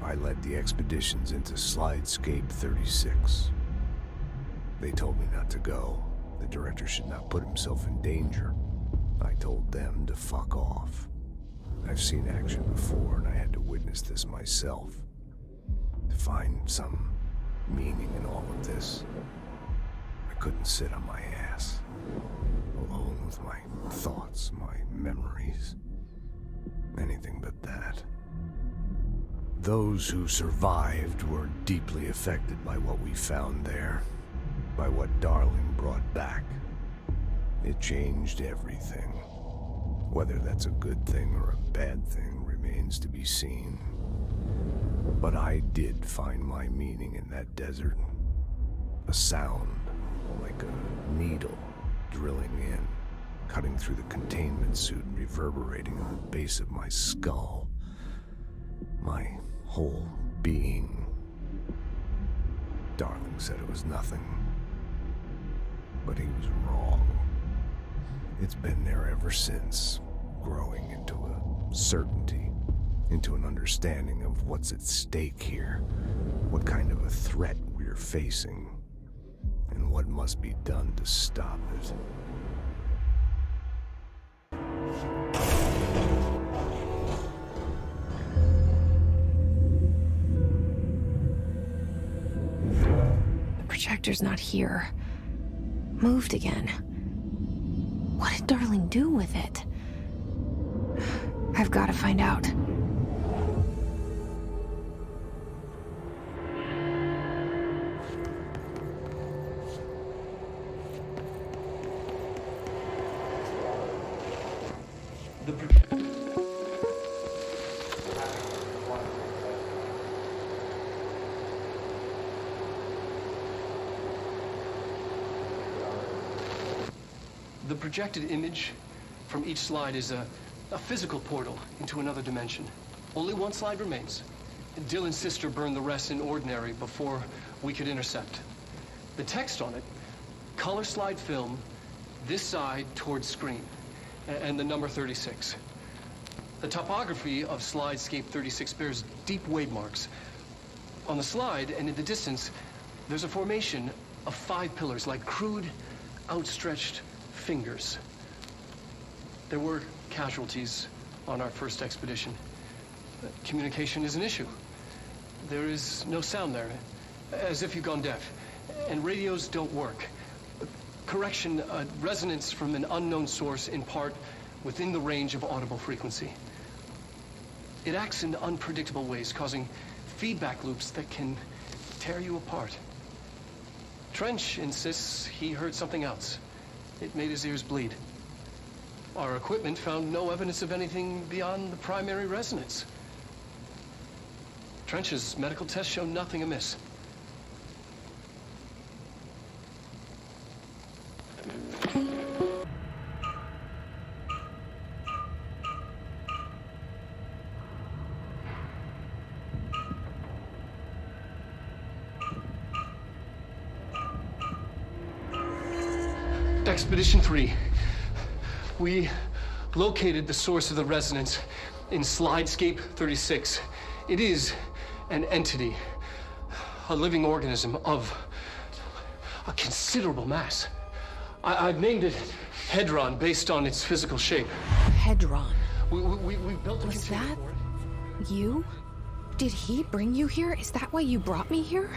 I led the expeditions into Slidescape 36. They told me not to go. The director should not put himself in danger. I told them to fuck off. I've seen action before, and I had to witness this myself. To find some meaning in all of this, I couldn't sit on my ass, alone with my thoughts, my memories. Anything but that. Those who survived were deeply affected by what we found there, by what Darling brought back. It changed everything. Whether that's a good thing or a bad thing remains to be seen. But I did find my meaning in that desert. A sound, like a needle drilling in, cutting through the containment suit and reverberating on the base of my skull. My whole being. Darling said it was nothing. But he was wrong. It's been there ever since, growing into a certainty, into an understanding of what's at stake here, what kind of a threat we're facing, and what must be done to stop it. The projector's not here. Moved again. What did Darling do with it? I've got to find out. The projected image from each slide is a physical portal into another dimension. Only one slide remains. Dylan's sister burned the rest in ordinary before we could intercept. The text on it, color slide film, this side towards screen, and the number 36. The topography of Slidescape 36 bears deep wave marks. On the slide and in the distance, there's a formation of 5 pillars like crude, outstretched fingers. There were casualties on our first expedition. Communication is an issue. There is no sound there, as if you've gone deaf. And radios don't work. Correction, resonance from an unknown source in part within the range of audible frequency. It acts in unpredictable ways, causing feedback loops that can tear you apart. Trench insists he heard something else. It made his ears bleed. Our equipment found no evidence of anything beyond the primary resonance. Trench's medical tests show nothing amiss. Expedition 3. We located the source of the resonance in Slidescape 36. It is an entity, a living organism of a considerable mass. I've named it Hedron based on its physical shape. Hedron? We built a Was container that for it. you? Did he bring you here? Is that why you brought me here?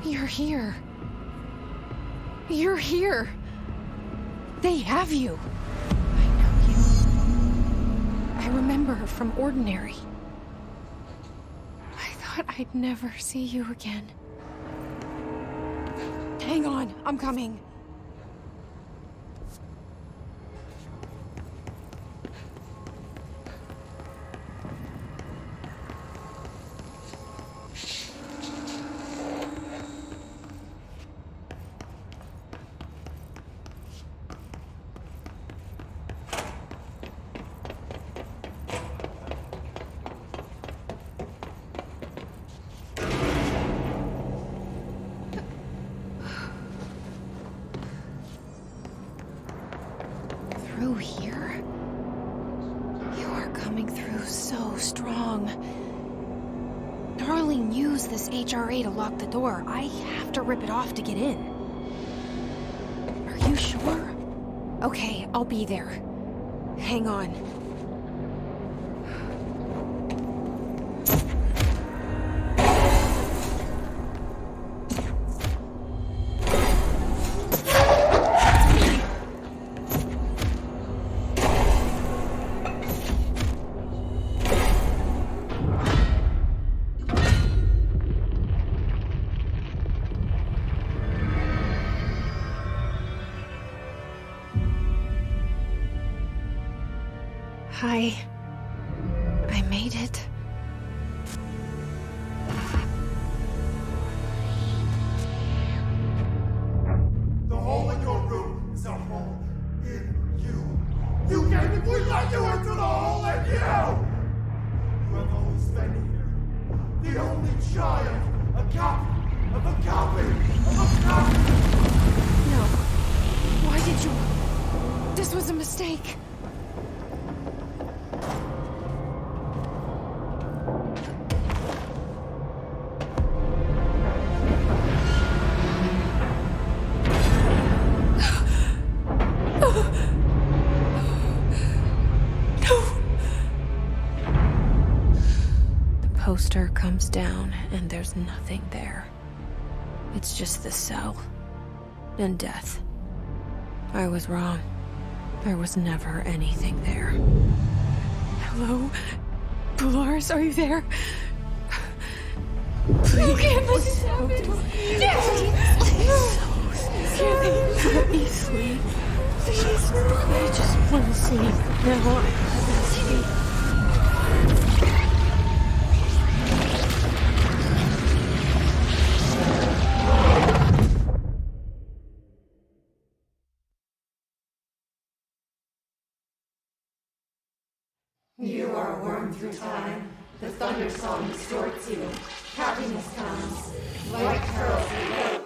You're here. You're here. They have you. I know you. I remember from Ordinary. I thought I'd never see you again. Hang on, I'm coming. Through here? You are coming through so strong. Darling used this HRA to lock the door. I have to rip it off to get in. Are you sure? Okay, I'll be there. Hang on. Hi. I made it. The hole in your room is a hole in you. You came and we let you into the hole in you! You have always been here. The only child. A copy of a copy of a copy. No. Why did you? This was a mistake. Poster comes down and there's nothing there. It's just the cell and death. I was wrong. There was never anything there. Hello? Polaris, are you there? Please. You can't let this happen. Please. Let me sleep. Please. I just want to sleep. Now I sleep. You are worn through time. The thunder song distorts you. Happiness comes. Like pearls you float.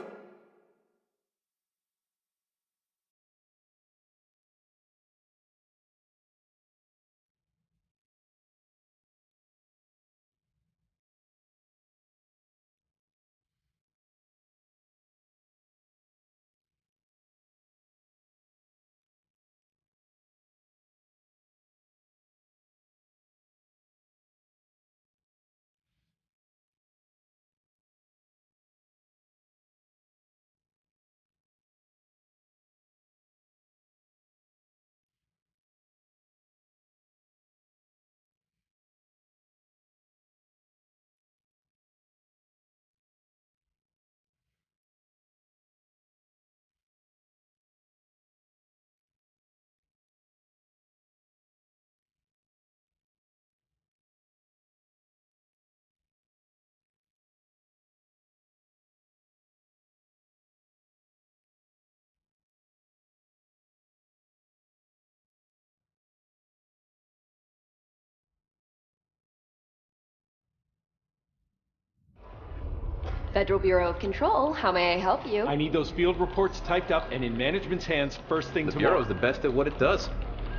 Federal Bureau of Control, how may I help you? I need those field reports typed up and in management's hands first thing tomorrow. The Bureau's the best at what it does,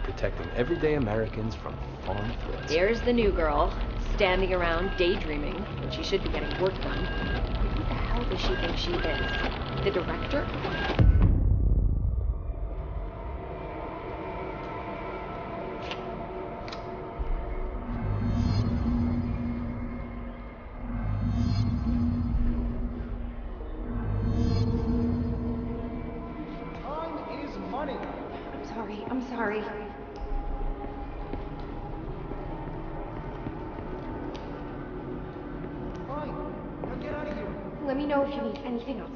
protecting everyday Americans from foreign threats. There's the new girl, standing around daydreaming when she should be getting work done. Who the hell does she think she is? The director? I'm sorry. know if you need anything else.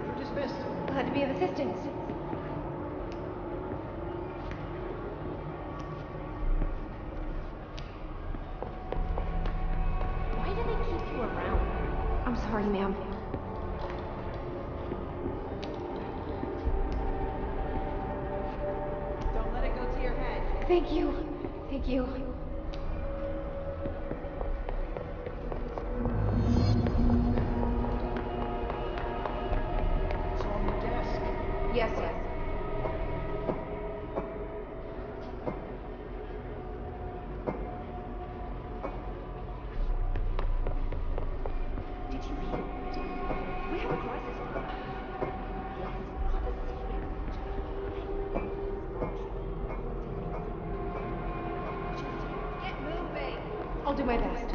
You're dismissed. Glad to be of assistance. Why do they keep you around? I'm sorry, ma'am. Don't let it go to your head. Thank you. Thank you. It's on the desk. Yes, yes. Did you hear it? We have a crisis. Yes, not a secret. Get moving. I'll do my best.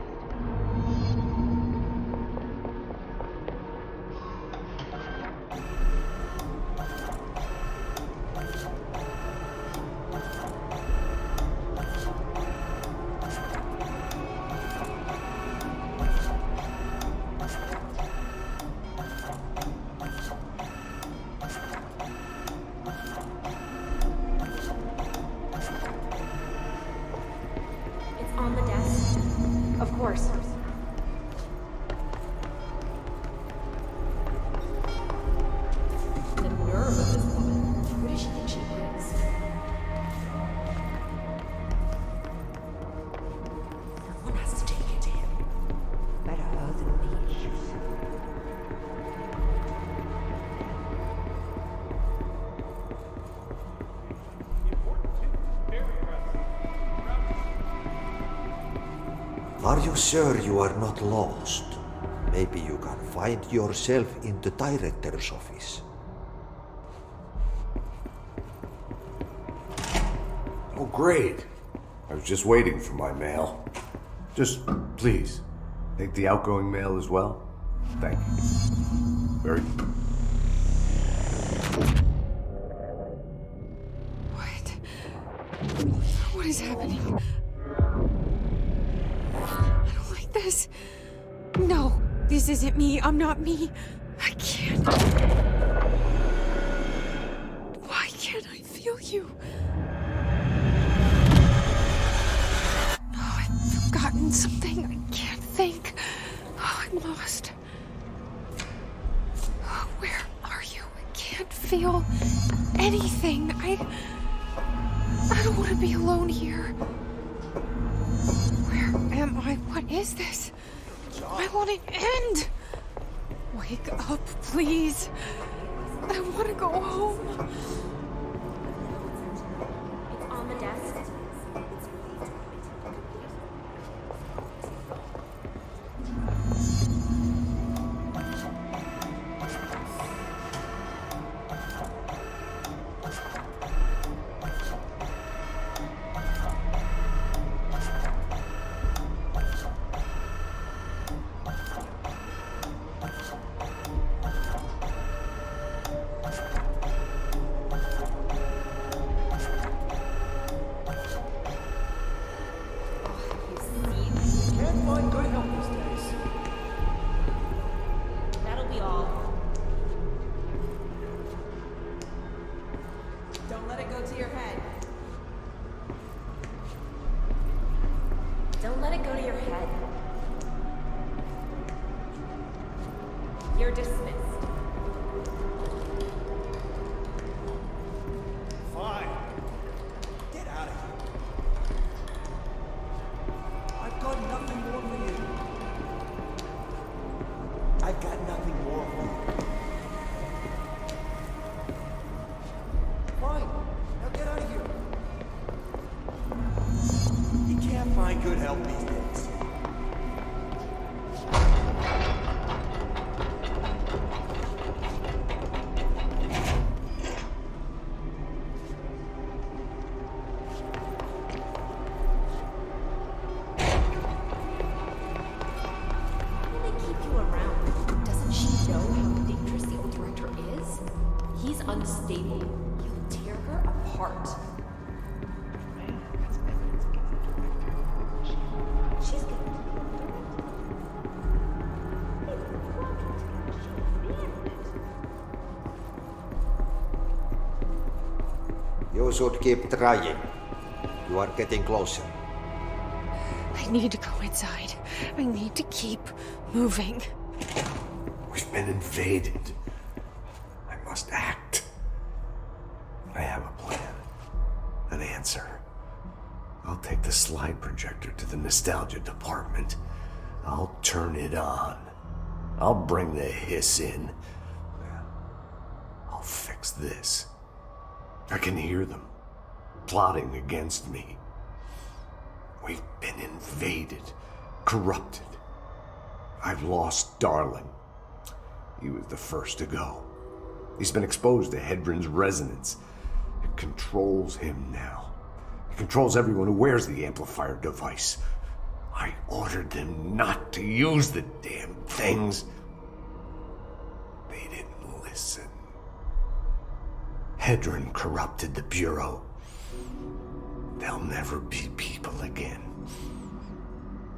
It's on the desk. Of course. The nerve of this woman. Who does she think she is? Someone has to take it to him. Better her than me. Are you sure you are not lost? Maybe you can find yourself in the director's office. Oh, great. I was just waiting for my mail. Just, please, take the outgoing mail as well. Thank you. Very... What is happening? I don't like this. No, this isn't me. I'm not me. I can't. Why can't I feel you? Oh, I've forgotten something. I can't think. Oh, I'm lost. Oh, where are you? I can't feel anything. I don't want to be alone here. Where am I? What is this? I want an end. Wake up, please. I want to go home. It's on the desk. That'll be all. Don't let it go to your head. Don't let it go to your head. You're dismissed. Fine. Get out of here. I've got nothing more for you. I've got nothing more for you. Fine. Now get out of here. You can't find good help these days. should keep trying. You are getting closer. I need to go inside. I need to keep moving. We've been invaded. I must act. I have a plan. An answer. I'll take the slide projector to the nostalgia department. I'll turn it on. I'll bring the hiss in. I'll fix this. I can hear them plotting against me. We've been invaded, corrupted. I've lost Darling. He was the first to go. He's been exposed to Hedron's resonance. It controls him now. It controls everyone who wears the amplifier device. I ordered them not to use the damn things. They didn't listen. Hedron corrupted the Bureau. They'll never be people again.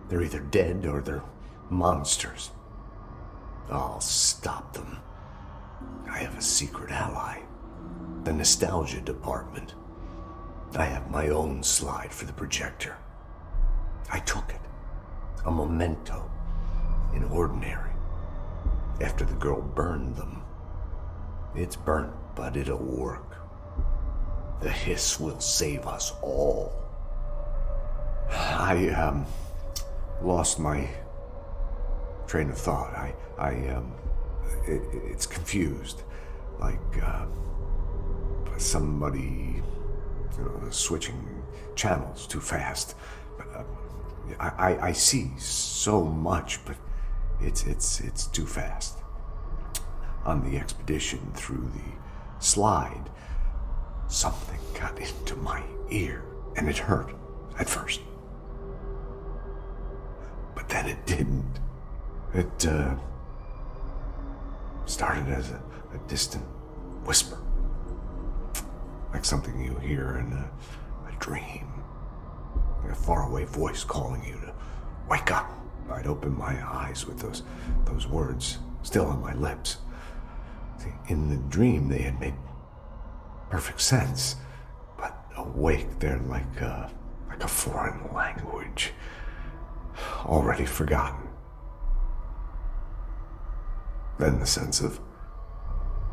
They're either dead or they're monsters. I'll stop them. I have a secret ally. The nostalgia department. I have my own slide for the projector. I took it. A memento. In ordinary. After the girl burned them. It's burnt, but it'll work. The hiss will save us all. I lost my train of thought. It's confused. Like, somebody, switching channels too fast. I see so much, but it's too fast. On the expedition through the slide, something got into my ear, and it hurt at first. But then it didn't. It started as a distant whisper, like something you hear in a dream, like a faraway voice calling you to wake up. I'd open my eyes with those words still on my lips. See, in the dream, they had made perfect sense, but awake, they're like a foreign language, already forgotten. Then the sense of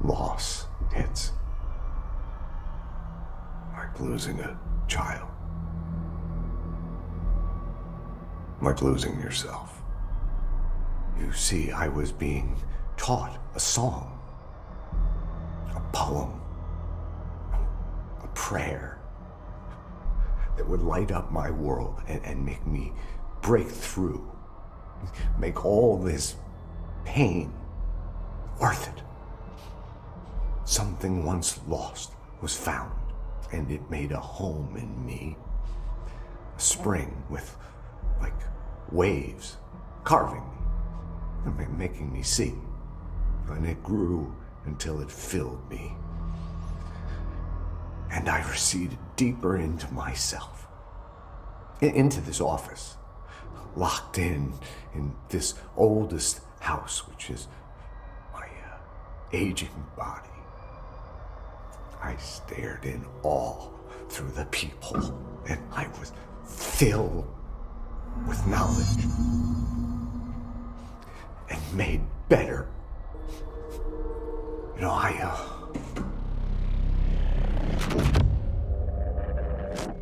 loss hits, like losing a child, like losing yourself. You see, I was being taught a song, a poem, a prayer that would light up my world and make me break through, make all this pain worth it. Something once lost was found, and it made a home in me. A spring with, like, waves carving me, making me see. And it grew until it filled me. And I receded deeper into myself, into this office, locked in this oldest house, which is my aging body. I stared in awe through the peephole, and I was filled with knowledge and made better.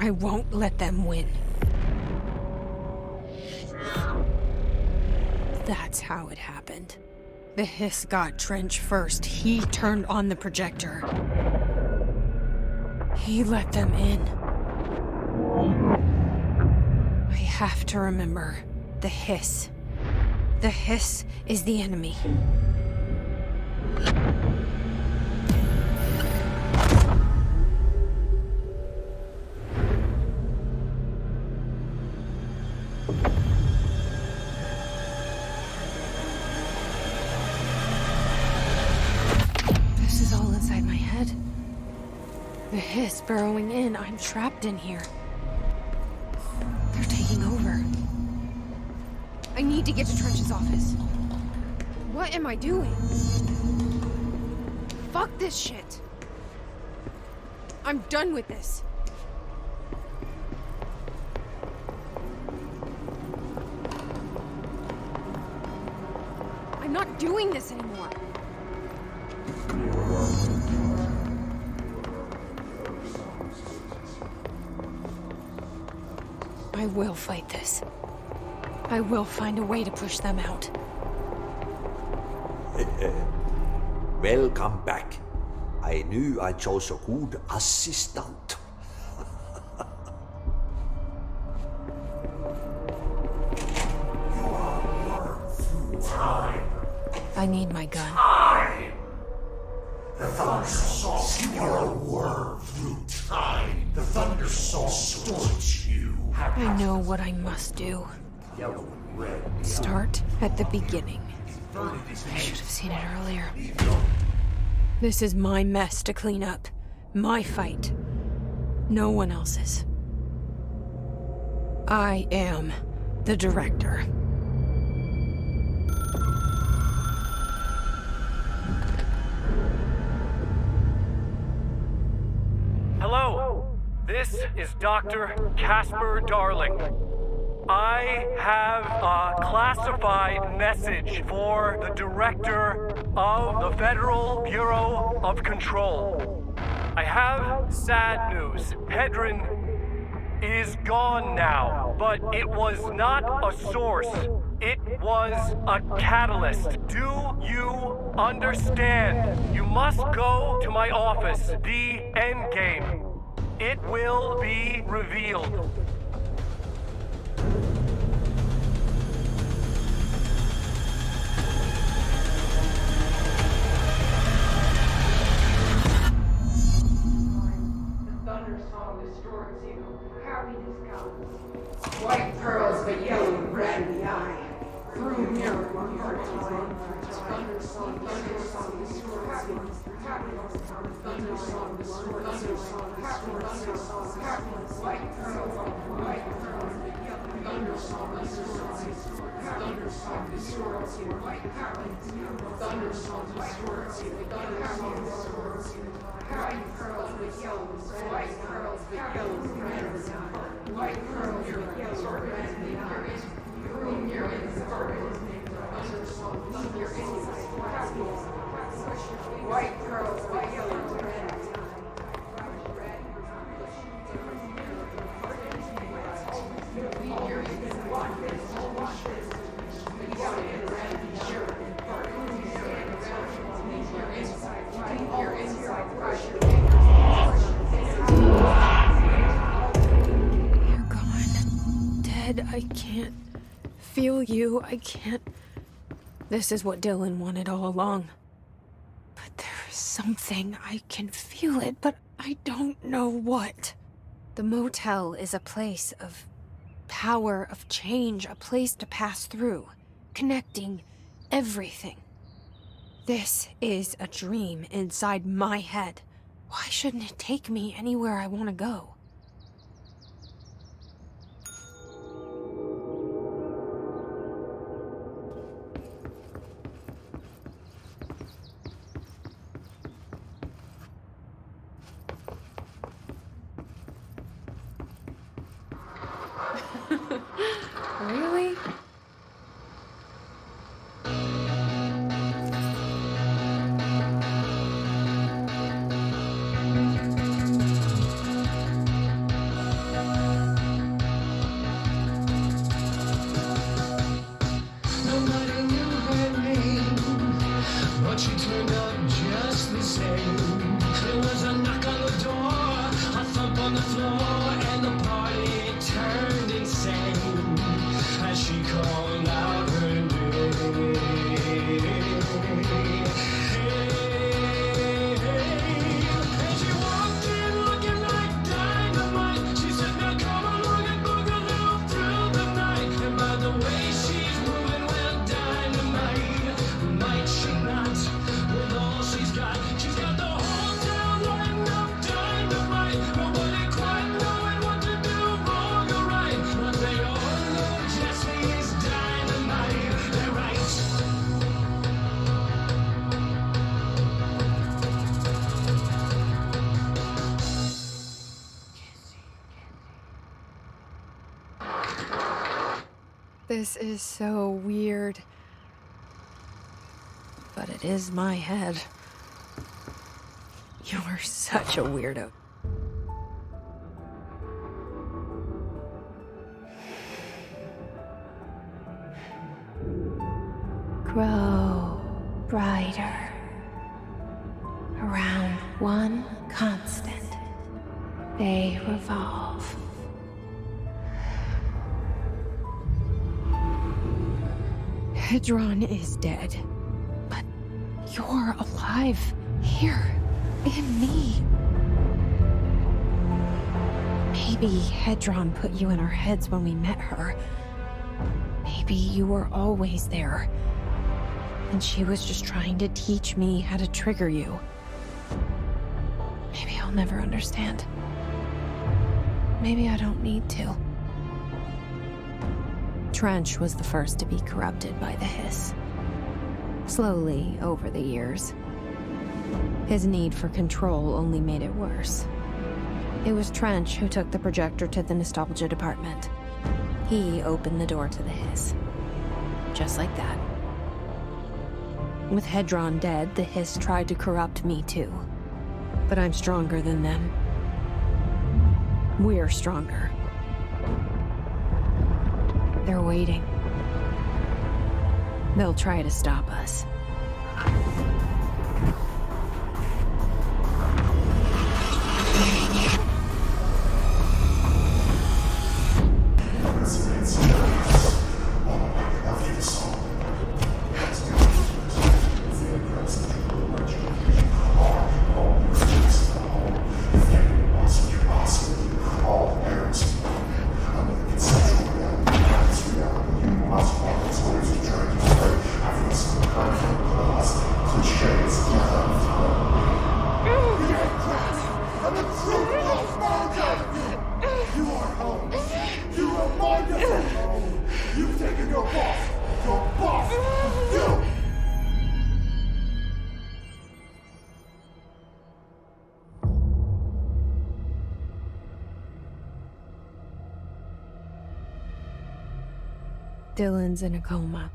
I won't let them win. That's how it happened. The hiss got Trench first. He turned on the projector. He let them in. I have to remember the hiss. The hiss is the enemy. This is all inside my head. The hiss burrowing in. I'm trapped in here. They're taking over. I need to get to Trench's office. What am I doing? Fuck this shit. I'm done with this. I'm not doing this anymore. I will fight this. I will find a way to push them out. Welcome back. I knew I chose a good assistant. I need my gun. Time! The Thunder Soul, you are a worm through time. The Thunder Soul distorts you. I know what I must do. Start at the beginning. I should have seen it earlier. This is my mess to clean up. My fight. No one else's. I am the director. Hello, this is Dr. Casper Darling. I have a classified message for the director of the Federal Bureau of Control. I have sad news. Hedron is gone now, but it was not a source. It was a catalyst. Do you understand? You must go to my office, the Endgame. It will be revealed. White pearls, but yellow and red in the eye. Through mirror, one heart to one. Thunder song, distorts you. Thunder song, distorts you. White pearls, but yellow. Thunder song, distorts you. Thunder song, distorts you. White pearls, thunder song, distorts you. Thunder song, distorts you. White pearls, but yellow. White pearls, but yellow and red in the eye. White pearls, but yellow and red in the eye. Room near inside. White pearls, but yellow and red. You're gone. Dead. I can't feel you. I can't. This is what Dylan wanted all along. But there is something. I can feel it, but I don't know what. The motel is a place of power, of change, a place to pass through, connecting everything. This is a dream inside my head. Why shouldn't it take me anywhere I want to go? Really? This is so weird. But it is my head. You're such a weirdo. Grow brighter around one constant. They revolve. Hedron is dead, but you're alive here in me. Maybe Hedron put you in our heads when we met her. Maybe you were always there, and she was just trying to teach me how to trigger you. Maybe I'll never understand. Maybe I don't need to. Trench was the first to be corrupted by the hiss. Slowly, over the years. His need for control only made it worse. It was Trench who took the projector to the nostalgia department. He opened the door to the hiss. Just like that. With Hedron dead, the hiss tried to corrupt me too. But I'm stronger than them. We're stronger. They're waiting. They'll try to stop us. Dylan's in a coma.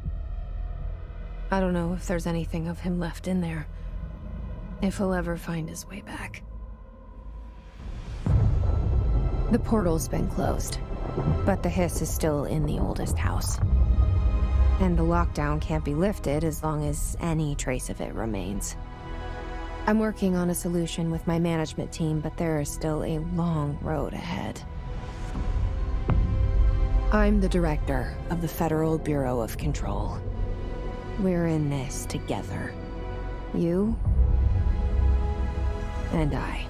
I don't know if there's anything of him left in there. If he'll ever find his way back. The portal's been closed, but the hiss is still in the oldest house. And the lockdown can't be lifted as long as any trace of it remains. I'm working on a solution with my management team, but there is still a long road ahead. I'm the director of the Federal Bureau of Control. We're in this together. You and I.